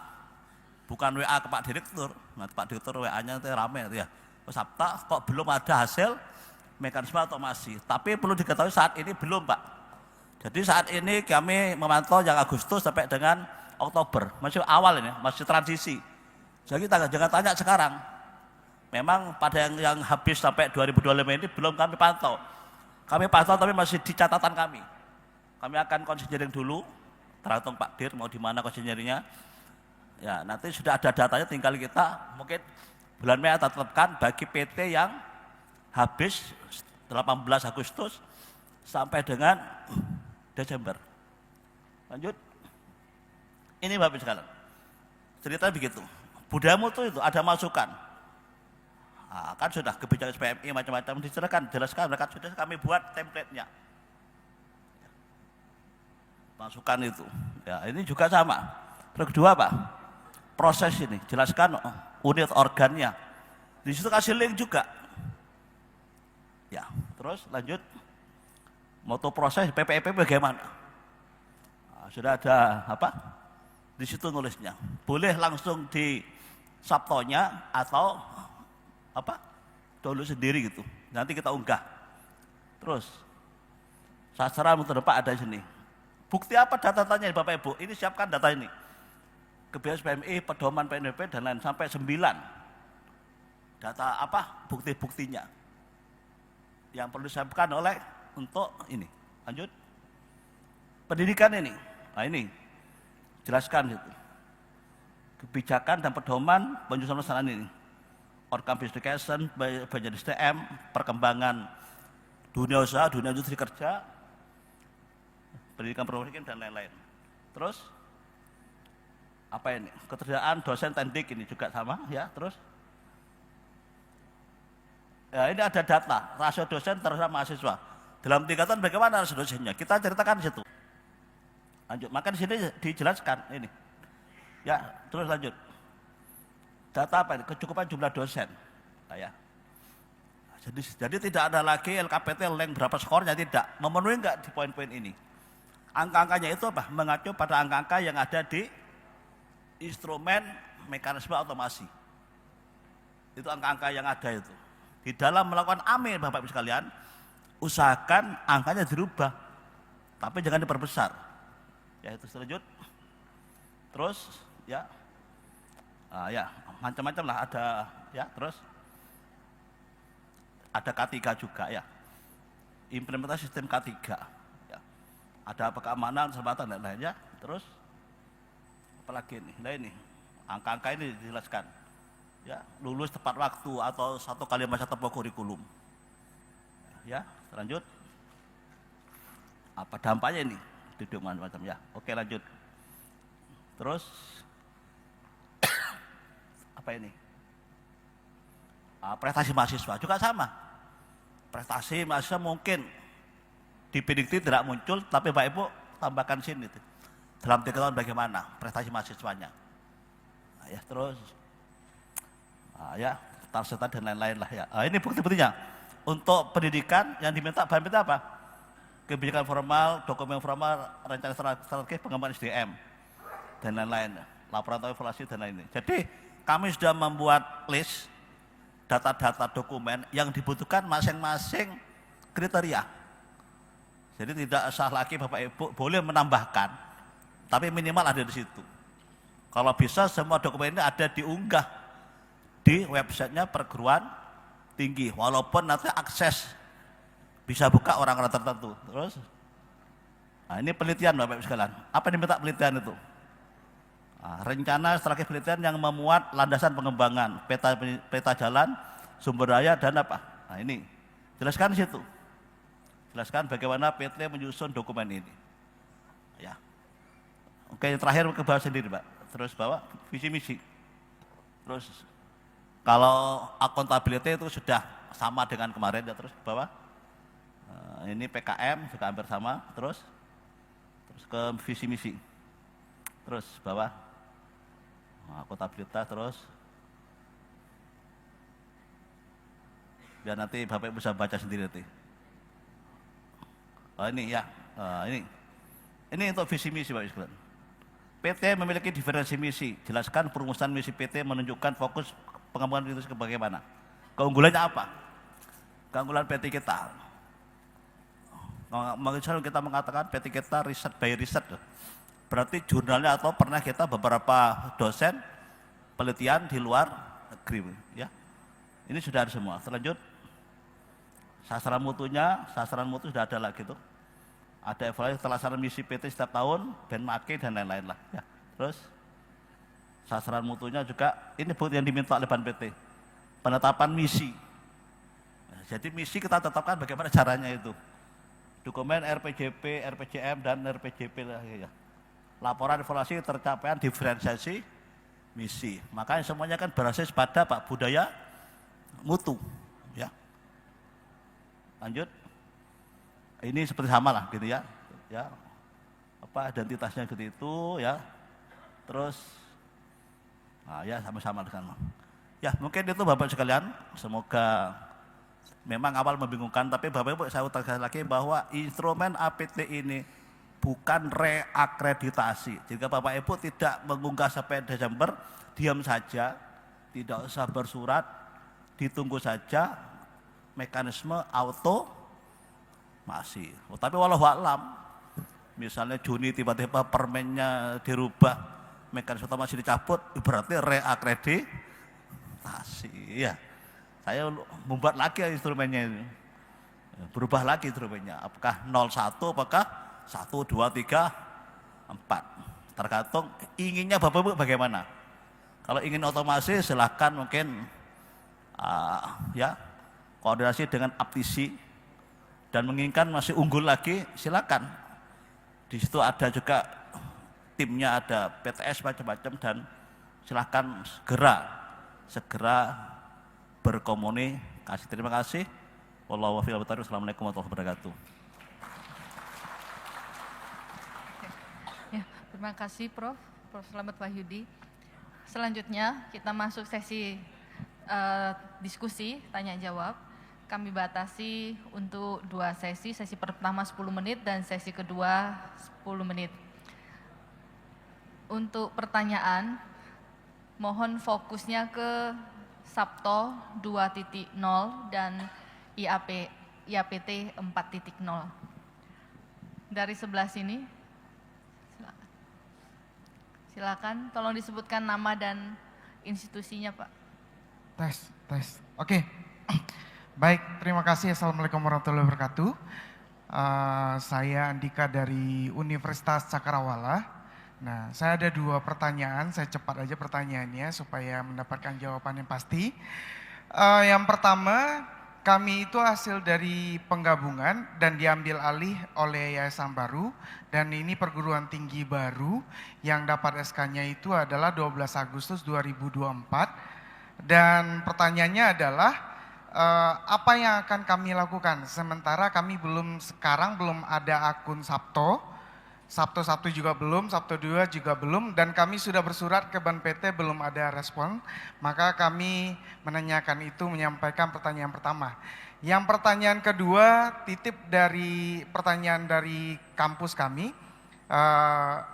bukan WA ke Pak Direktur. Nah, Pak Direktur WA-nya itu rame itu ya. Ke Sabta kok belum ada hasil mekanisme otomasi. Tapi perlu diketahui saat ini belum, Pak. Jadi saat ini kami memantau yang Agustus sampai dengan Oktober, masih awal ini, masih transisi. Jadi kita jangan tanya sekarang. Memang pada yang habis sampai 2025 ini belum kami pantau. Kami pantau tapi masih di catatan kami. Kami akan konsinyering dulu, tergantung Pak Dir mau di mana konsinyeringnya. Ya, nanti sudah ada datanya, tinggal kita mungkin bulan Mei kita tetapkan bagi PT yang habis 18 Agustus sampai dengan Desember. Lanjut. Ini Bapak sekalian. Cerita begitu. Budaya mutu itu ada masukan. Nah, kan sudah kebijakan SPMI macam-macam diceritakan, jelaskan, mereka sudah kami buat template-nya. Masukan itu. Ya, ini juga sama. Terus kedua apa? Proses ini, jelaskan unit organnya. Di situ kasih link juga. Ya, terus lanjut. Moto proses PPEP bagaimana? Nah, sudah ada apa? Di situ nulisnya. Boleh langsung di Sabtonya atau apa? Download sendiri gitu. Nanti kita unggah. Terus sasaran terdepan ada di sini. Bukti apa data-datanya Bapak Ibu? Ini siapkan data ini. kebiasaan PMI, pedoman PNBP dan lain sampai 9. Data apa? Bukti-buktinya yang perlu disiapkan oleh untuk ini. Lanjut. Pendidikan ini. Nah ini jelaskan itu. Kebijakan dan pedoman penyusunan pelaksanaan ini. Outcome based education, belajar STM, perkembangan dunia usaha, dunia industri kerja, pendidikan profesi dan lain-lain. Terus apa ini? Ketersediaan dosen teknik ini juga sama ya. Terus ya, ini ada data rasio dosen terhadap mahasiswa. Dalam tingkatan bagaimana rasio dosennya? Kita ceritakan di situ. Lanjut. Maka di sini dijelaskan ini. Ya, terus lanjut. Data apa ini? Kecukupan jumlah dosen. Nah, ya. Jadi tidak ada lagi LKPT rank berapa skornya, tidak. Memenuhi enggak di poin-poin ini. Angka-angkanya itu apa? Mengacu pada angka-angka yang ada di instrumen mekanisme otomasi. Itu angka-angka yang ada itu. Di dalam melakukan AMIL Bapak Ibu sekalian, usahakan angkanya dirubah, tapi jangan diperbesar. Ya itu selanjut. Terus ya, ya macam-macam lah ada ya. Terus ada K3 juga ya. Implementasi sistem K3. Ya. Ada apa keamanan, keselamatan dan lainnya. Terus apalagi ini? Nah ini angka-angka ini dijelaskan. Ya, lulus tepat waktu atau 1 kali masa tempuh kurikulum. Ya, lanjut. Apa dampaknya ini? Duduk macam-macam ya. Oke, lanjut. Terus apa ini? Prestasi mahasiswa juga sama. Prestasi mahasiswa mungkin diprediksi tidak muncul, tapi Bapak Ibu tambahkan sini itu. Dalam 3 tahun bagaimana prestasi mahasiswanya. Nah, ya, terus ya, targetan dan lain-lain lah ya. Ini bukti-buktinya. Untuk pendidikan yang diminta bahan kita apa? Kebijakan formal, dokumen formal, rencana strategi pengembangan SDM dan lain-lain. Laporan atau evaluasi dan lain-lain. Jadi kami sudah membuat list data-data dokumen yang dibutuhkan masing-masing kriteria. Jadi tidak usah lagi Bapak Ibu boleh menambahkan, tapi minimal ada di situ. Kalau bisa semua dokumen ini ada diunggah di websitenya perguruan tinggi, walaupun nanti akses bisa buka orang-orang tertentu. Terus, nah ini penelitian Bapak Ibu sekalian. Apa yang diminta penelitian itu? Nah, rencana strategi penelitian yang memuat landasan pengembangan, peta jalan, sumber daya dan apa? Nah ini, jelaskan di situ. Jelaskan bagaimana PT menyusun dokumen ini. Ya. Oke, yang terakhir ke bawah sendiri, Pak. Terus bawa visi misi. Terus kalau akuntabilitas itu sudah sama dengan kemarin ya, terus bawah. Ini PKM juga hampir sama, terus ke visi misi. Terus bawah. Akuntabilitas terus. Biar nanti Bapak Ibu bisa baca sendiri nanti. Ini ya, ini untuk visi misi Bapak Ibu sekalian. PT memiliki diferensi misi. Jelaskan perumusan misi PT menunjukkan fokus pengembangan itu bagaimana. Keunggulannya apa? Keunggulan PT kita. Misalnya kita mengatakan PT kita riset by riset. Berarti jurnalnya atau pernah kita beberapa dosen penelitian di luar negeri. Ya. Ini sudah ada semua. Selanjut, sasaran mutu sudah ada lagi tuh. Ada evaluasi pelaksanaan misi PT setiap tahun, benchmarking dan lain-lain lah. Ya. Terus sasaran mutunya juga, ini bukti yang diminta oleh BAN PT. Penetapan misi. Nah, jadi misi kita tetapkan bagaimana caranya itu. Dokumen RPJP, RPJM dan RPJP lah ya. Laporan evaluasi tercapaian diferensiasi misi. Makanya semuanya kan berbasis pada Pak budaya mutu. Ya. Lanjut. Ini seperti sama lah gitu ya. Ya. Apa identitasnya gitu itu ya. Terus nah, ya sama-sama dengan. Ya, mungkin itu Bapak sekalian, semoga memang awal membingungkan, tapi Bapak Ibu saya utarkan lagi bahwa instrumen APT ini bukan reakreditasi. Jika Bapak Ibu tidak mengunggah sampai Desember, diam saja, tidak usah bersurat, ditunggu saja mekanisme auto masih. Tapi walau alam, misalnya Juni tiba-tiba permennya dirubah, mekanisme otomasi dicabut, berarti reakreditasi. Ya, saya membuat lagi instrumennya ini, berubah lagi instrumennya. Apakah 01, apakah 1, 2, 3, 4. Tergantung inginnya Bapak Ibu bagaimana. Kalau ingin otomasi silahkan mungkin ya koordinasi dengan aptisi, dan menginginkan masih unggul lagi silakan. Di situ ada juga timnya, ada PTS macam-macam, dan silahkan segera berkomunikasi. Terima kasih. Wallahu a'lam bishawab. Assalamualaikum warahmatullahi wabarakatuh. Ya, terima kasih Prof. Slamet Wahyudi. Selanjutnya kita masuk sesi diskusi tanya jawab. Kami batasi untuk 2 sesi. Sesi pertama 10 menit dan sesi kedua 10 menit. Untuk pertanyaan, mohon fokusnya ke Sabto 2.0 dan IAPT 4.0. Dari sebelah sini, silakan. Tolong disebutkan nama dan institusinya, Pak. Tes. Oke. Baik, terima kasih. Assalamualaikum warahmatullahi wabarakatuh. Saya Andika dari Universitas Cakrawala. Nah, saya ada 2 pertanyaan, saya cepat aja pertanyaannya supaya mendapatkan jawaban yang pasti. Yang pertama, kami itu hasil dari penggabungan dan diambil alih oleh yayasan baru, dan ini perguruan tinggi baru yang dapat SK-nya itu adalah 12 Agustus 2024. Dan pertanyaannya adalah apa yang akan kami lakukan? Sementara kami sekarang belum ada akun Sabto 1 juga belum, Sabto 2 juga belum, dan kami sudah bersurat ke Ban PT, belum ada respon. Maka kami menyampaikan pertanyaan pertama. Yang pertanyaan kedua, titip dari pertanyaan dari kampus kami,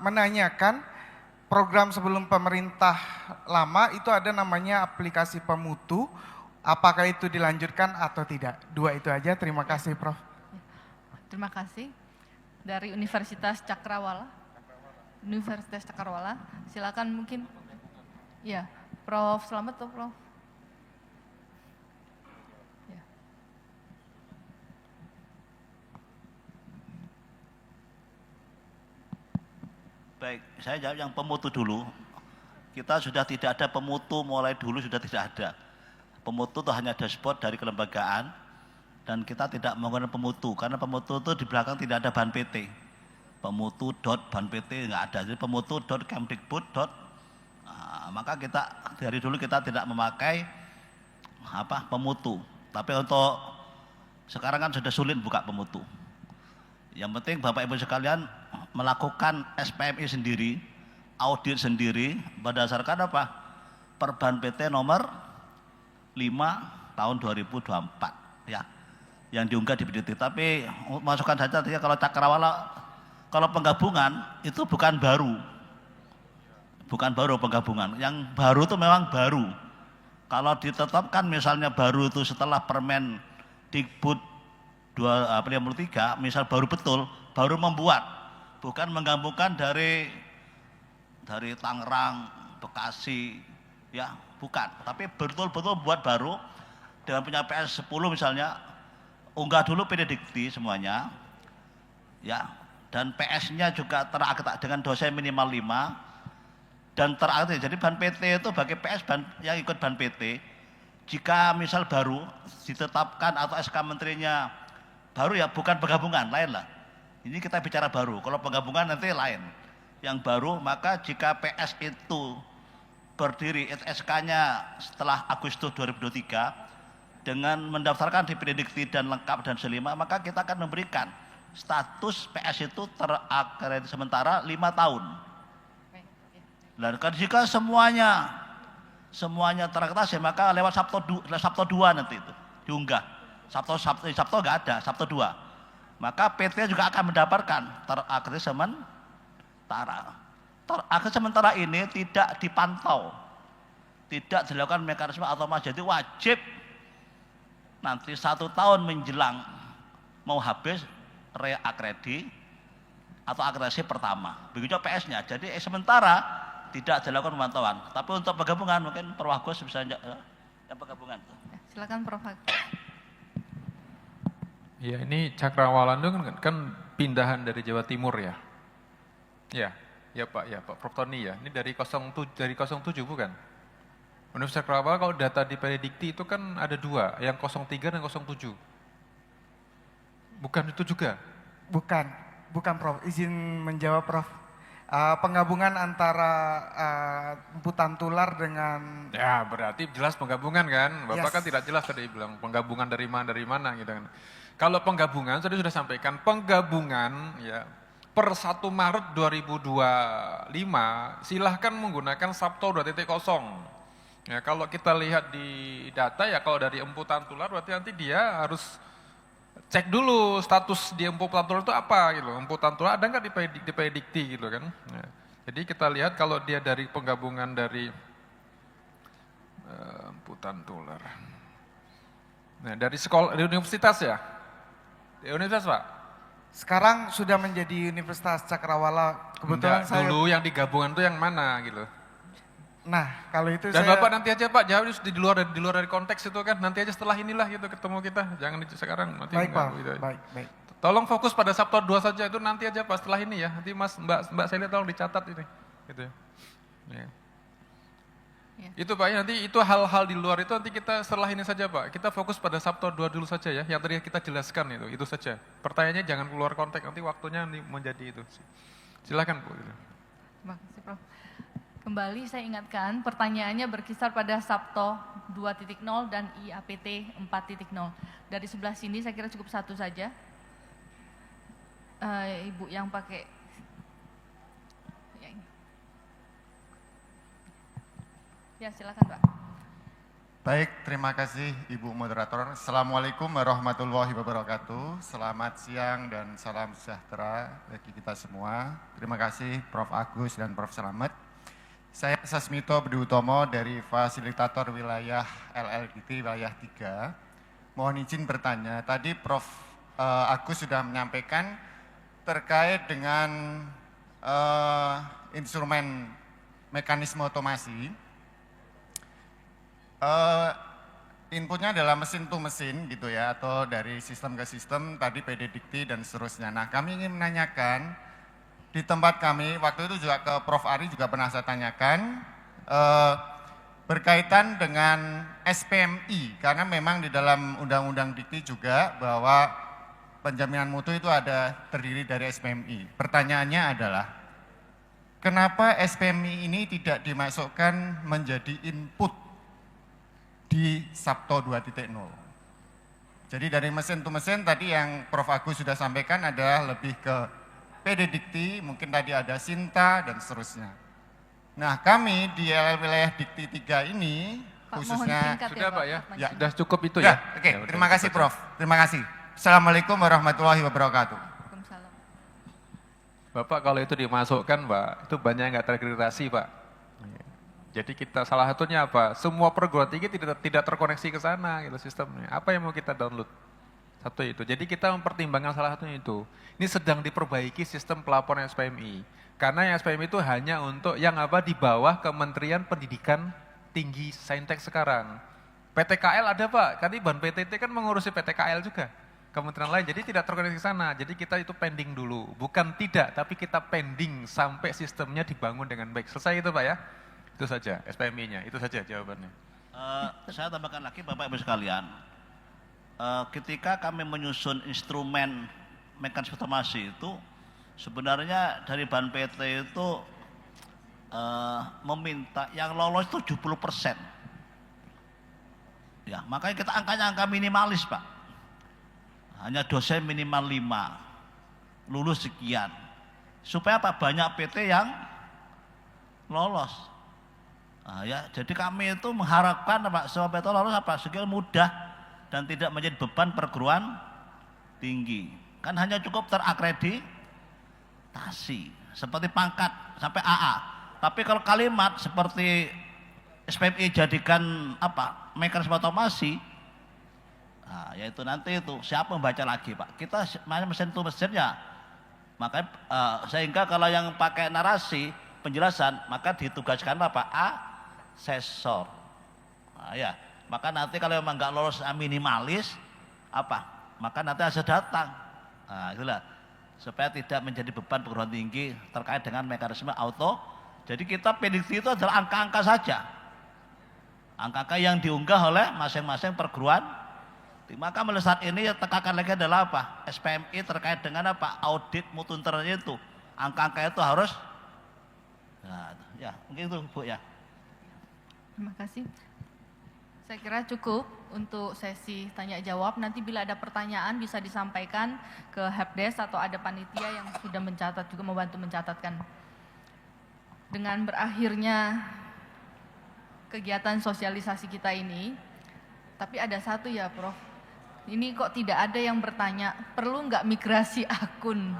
menanyakan program sebelum pemerintah lama itu ada namanya aplikasi pemutu, apakah itu dilanjutkan atau tidak? 2 itu aja, terima kasih Prof. Terima kasih. Dari Universitas Cakrawala. Silakan mungkin. Ya, Prof. Slamet tuh, Prof. Ya. Baik, saya jawab yang pemutu dulu. Kita sudah tidak ada pemutu, mulai dulu sudah tidak ada. Pemutu itu hanya dashboard dari kelembagaan, dan kita tidak menggunakan pemutu, karena pemutu itu di belakang tidak ada Ban PT. Pemutu.ban PT nggak ada, jadi pemutu.kemdikbud. Maka kita dari dulu kita tidak memakai pemutu. Tapi untuk sekarang kan sudah sulit buka pemutu. Yang penting Bapak Ibu sekalian melakukan SPMI sendiri, audit sendiri berdasarkan apa? Perban PT nomor 5 tahun 2024 ya, yang diunggah di PDT. Tapi masukkan saja kalau Cakrawala, kalau penggabungan itu bukan baru penggabungan. Yang baru itu memang baru. Kalau ditetapkan misalnya baru itu setelah Permen Dikbud 53, misal baru betul, baru membuat, bukan menggabungkan dari Tangerang, Bekasi, ya bukan. Tapi betul-betul buat baru dengan punya PS 10 misalnya, unggah dulu PDDikti semuanya, ya. Dan PS-nya juga terakreditasi dengan dosen minimal 5 dan terakreditasi. Jadi Ban PT itu bagi PS yang ikut Ban PT, jika misal baru ditetapkan atau SK menterinya baru, ya bukan penggabungan, lain lah. Ini kita bicara baru. Kalau penggabungan nanti lain. Yang baru, maka jika PS itu berdiri SK-nya setelah Agustus 2023 dengan mendaftarkan di PDDikti dan lengkap dan selima, maka kita akan memberikan status PS itu terakreditasi sementara 5 tahun. Dan jika semuanya terakreditasi, maka lewat Sabto 2 nanti itu diunggah. Sabto nggak ada, Sabto 2. Maka PT juga akan mendapatkan terakreditasi sementara. Terakreditasi sementara ini tidak dipantau, tidak dilakukan mekanisme otomatis. Jadi wajib nanti 1 tahun menjelang mau habis reakreditasi atau akreditasi pertama. Begitu PS-nya. Jadi sementara tidak dilakukan pemantauan. Tapi untuk penggabungan mungkin Prof. Agus bisa yang penggabungan. Ya, silakan Prof. Ya, ini Cakrawala itu kan pindahan dari Jawa Timur ya. Ya Pak Prof Tony ya. Ini dari 07 bukan? Universitas Cakrawala kalau data di Predikti itu kan ada 2, yang 03 dan 07. Bukan itu juga? Bukan Prof. Izin menjawab Prof. Penggabungan antara emputan tular dengan Ya berarti jelas penggabungan kan? Bapak Yes. kan tidak jelas tadi bilang penggabungan dari mana gitu kan. Kalau penggabungan, saya sudah sampaikan penggabungan ya per 1 Maret 2025 silahkan menggunakan Sabto 2.0. Ya, kalau kita lihat di data ya kalau dari emputan tular berarti nanti dia harus cek dulu status di emputan tular itu apa gitu. Emputan tular ada nggak di predikti gitu kan. Ya. Jadi kita lihat kalau dia dari penggabungan dari emputan tular. Nah dari sekolah, di universitas ya? Di universitas Pak? sekarang sudah menjadi Universitas Cakrawala. Kebetulan Enggak, saya dulu yang digabungan itu yang mana gitu. Nah, kalau itu Dan saya Bapak nanti aja Pak, jawab di luar dari konteks itu kan, nanti aja setelah inilah gitu ketemu kita, jangan sekarang nanti baik Pak. enggak, gitu. Baik. Tolong fokus pada Sabto 2 saja, itu nanti aja Pak setelah ini ya, nanti Mbak saya lihat tolong dicatat ini. Gitu ya. Ya. Ya. Itu Pak, ya, nanti itu hal-hal di luar itu nanti kita setelah ini saja Pak, kita fokus pada Sabto 2 dulu saja ya, yang tadi kita jelaskan itu saja. Pertanyaannya jangan keluar konteks, nanti waktunya nanti menjadi itu. Silakan Bu. Gitu. Terima kasih Prof. Kembali saya ingatkan pertanyaannya berkisar pada Sabto 2.0 dan IAPT 4.0. Dari sebelah sini saya kira cukup satu saja. Ibu yang pakai ya, ini. Ya silakan Pak. Baik, terima kasih Ibu Moderator. Assalamualaikum warahmatullahi wabarakatuh. Selamat siang dan salam sejahtera bagi kita semua. Terima kasih Prof. Agus dan Prof. Slamet. Saya Sasmito Budi Utomo dari Fasilitator Wilayah LLDT Wilayah 3. Mohon izin bertanya, tadi Prof. Agus sudah menyampaikan terkait dengan instrumen mekanisme otomasi. Inputnya adalah mesin to mesin gitu ya, atau dari sistem ke sistem, tadi PD Dikti dan seterusnya. Nah kami ingin menanyakan, di tempat kami, waktu itu juga ke Prof. Ari juga pernah saya tanyakan, berkaitan dengan SPMI, karena memang di dalam Undang-Undang Dikti juga bahwa penjaminan mutu itu terdiri dari SPMI. Pertanyaannya adalah, kenapa SPMI ini tidak dimasukkan menjadi input di Sabto 2.0? Jadi dari mesin to mesin tadi yang Prof. Agus sudah sampaikan adalah lebih ke PD Dikti, mungkin tadi ada Sinta dan seterusnya. Nah kami di wilayah Dikti 3 ini Pak, khususnya mohon singkat Sudah Pak ya, Ya. sudah cukup itu ya, ya. oke, Ya, terima udah, kasih cukup Prof. Terima kasih. Assalamualaikum warahmatullahi wabarakatuh. Waalaikumsalam. Bapak kalau itu dimasukkan Pak, itu banyak yang nggak terintegrasi Pak. Jadi kita salah satunya apa? Semua perguruan tinggi tidak terkoneksi ke sana gitu sistemnya. Apa yang mau kita download? Satu itu. Jadi kita mempertimbangkan salah satunya itu. Ini sedang diperbaiki sistem pelaporan SPMI. Karena yang SPMI itu hanya untuk yang apa di bawah Kementerian Pendidikan Tinggi Saintek sekarang. PTKL ada Pak, kan Ban PTT kan mengurusi PTKL juga. Kementerian lain, jadi tidak terkoneksi ke sana. Jadi kita itu pending dulu. Bukan tidak, tapi kita pending sampai sistemnya dibangun dengan baik. Selesai itu Pak ya? Itu saja SPMI-nya, itu saja jawabannya. Saya tambahkan lagi Bapak Ibu sekalian, ketika kami menyusun instrumen mekanisme otomasi itu sebenarnya dari Ban PT itu meminta yang lolos itu 70%. Ya, makanya kita angka minimalis Pak. Hanya dosen minimal 5, lulus sekian. Supaya apa? Banyak PT yang lolos. Nah, ya, jadi kami itu mengharapkan Pak, supaya itu lolos apa? Skill mudah dan tidak menjadi beban perguruan tinggi. Kan hanya cukup terakreditasi seperti pangkat sampai AA. Tapi kalau kalimat seperti SPMI jadikan apa? Mekanisme otomasi, nah, yaitu nanti itu siapa membaca lagi Pak? Kita mesin to mesin ya. Makanya sehingga kalau yang pakai narasi penjelasan, maka ditugaskan apa? Asesor. Nah, ya, maka nanti kalau memang nggak lolos minimalis apa? Maka nanti harus datang. Nah, itulah supaya tidak menjadi beban perguruan tinggi terkait dengan mekanisme auto. Jadi kita prediksi itu adalah angka-angka saja, angka-angka yang diunggah oleh masing-masing perguruan. Maka mulai saat ini yang tekankan lagi adalah apa? SPMI terkait dengan apa? Audit mutu internalnya itu, angka-angka itu harus. Nah, ya mungkin itu Bu ya. Terima kasih. Saya kira cukup untuk sesi tanya jawab. Nanti bila ada pertanyaan bisa disampaikan ke helpdesk atau ada panitia yang sudah mencatat juga membantu mencatatkan. Dengan berakhirnya kegiatan sosialisasi kita ini, tapi ada satu ya Prof. Ini kok tidak ada yang bertanya, perlu nggak migrasi akun?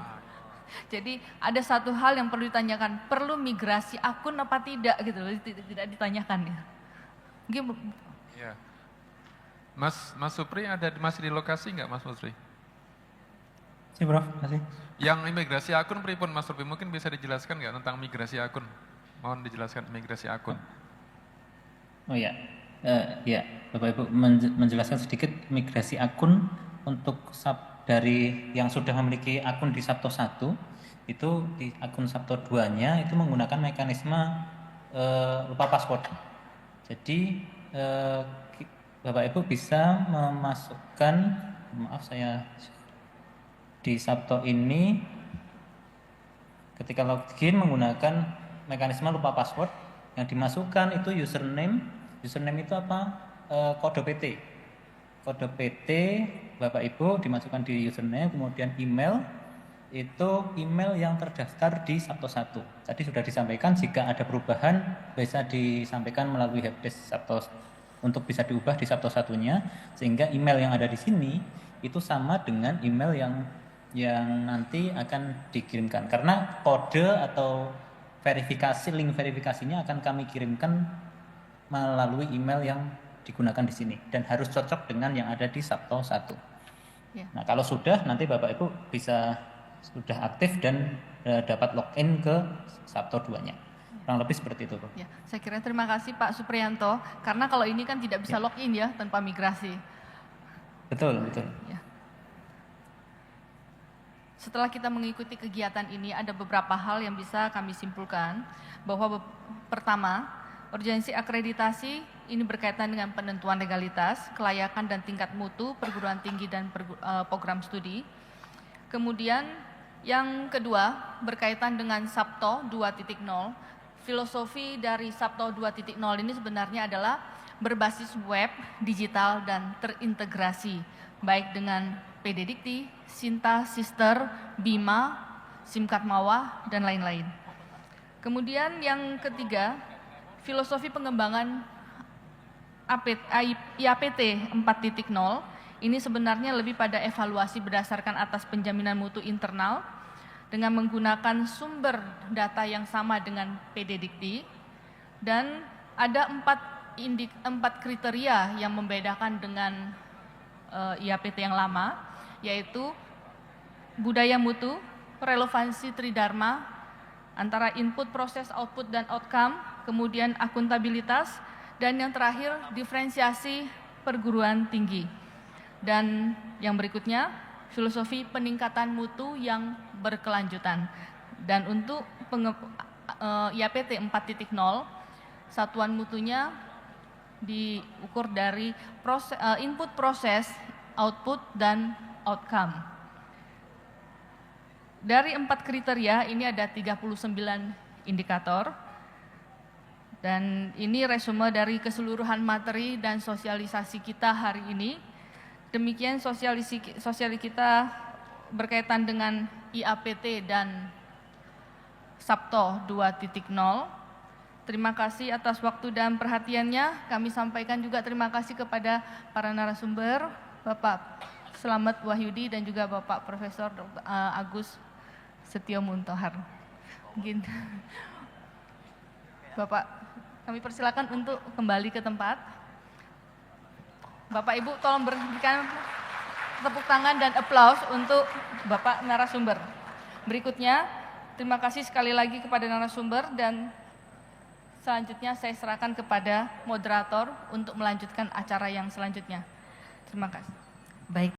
Jadi ada satu hal yang perlu ditanyakan, perlu migrasi akun apa tidak gitu, tidak ditanyakan ya. Mungkin Ya. Mas Supri masih di lokasi nggak Mas Supri? Si Prof, kasih. Yang imigrasi akun pripun Mas Supri, mungkin bisa dijelaskan nggak tentang migrasi akun? Mohon dijelaskan migrasi akun. Oh ya, ya Bapak Ibu menjelaskan sedikit migrasi akun untuk dari yang sudah memiliki akun di Sabto 1 itu di akun Sabto 2-nya itu menggunakan mekanisme lupa password. Jadi Bapak Ibu bisa memasukkan, maaf saya di Sabto ini ketika login menggunakan mekanisme lupa password, yang dimasukkan itu username itu apa? Kode PT. Kode PT Bapak Ibu dimasukkan di username, kemudian email itu email yang terdaftar di Sabto 1. Tadi sudah disampaikan jika ada perubahan bisa disampaikan melalui helpdesk Sabto untuk bisa diubah di Sabto 1-nya, sehingga email yang ada di sini itu sama dengan email yang nanti akan dikirimkan. Karena kode atau link verifikasinya akan kami kirimkan melalui email yang digunakan di sini dan harus cocok dengan yang ada di Sabto 1. Ya. Nah, kalau sudah nanti Bapak Ibu sudah aktif dan dapat login ke Sabto 2-nya. Kurang lebih seperti itu, Pak. Ya, saya kira terima kasih Pak Supriyanto, karena kalau ini kan tidak bisa login ya tanpa migrasi. Betul. Ya. Setelah kita mengikuti kegiatan ini, ada beberapa hal yang bisa kami simpulkan, bahwa pertama, urgensi akreditasi ini berkaitan dengan penentuan legalitas, kelayakan dan tingkat mutu perguruan tinggi dan program studi. Kemudian yang kedua berkaitan dengan Sabto 2.0. Filosofi dari Sabto 2.0 ini sebenarnya adalah berbasis web, digital dan terintegrasi, baik dengan PD Dikti, Sinta, Sister, Bima, Simkat Mawah dan lain-lain. Kemudian yang ketiga, filosofi pengembangan IAPT 4.0 ini sebenarnya lebih pada evaluasi berdasarkan atas penjaminan mutu internal dengan menggunakan sumber data yang sama dengan PD Dikti, dan ada 4 kriteria yang membedakan dengan IAPT yang lama, yaitu budaya mutu, relevansi tridharma antara input, proses, output dan outcome, kemudian akuntabilitas, dan yang terakhir diferensiasi perguruan tinggi. Dan yang berikutnya filosofi peningkatan mutu yang berkelanjutan. Dan untuk IAPT 4.0, satuan mutunya diukur dari input, proses, output dan outcome. Dari 4 kriteria ini ada 39 indikator. Dan ini resume dari keseluruhan materi dan sosialisasi kita hari ini. Demikian sosialisasi kita berkaitan dengan IAPT dan Sabto 2.0. Terima kasih atas waktu dan perhatiannya. Kami sampaikan juga terima kasih kepada para narasumber, Bapak Slamet Wahyudi dan juga Bapak Profesor Dr. Agus Setio Muntohar. Mungkin Bapak, kami persilakan untuk kembali ke tempat. Bapak Ibu tolong berikan tepuk tangan dan aplaus untuk Bapak narasumber. Berikutnya Terima kasih sekali lagi kepada narasumber dan selanjutnya saya serahkan kepada moderator untuk melanjutkan acara yang selanjutnya. Terima kasih. Baik.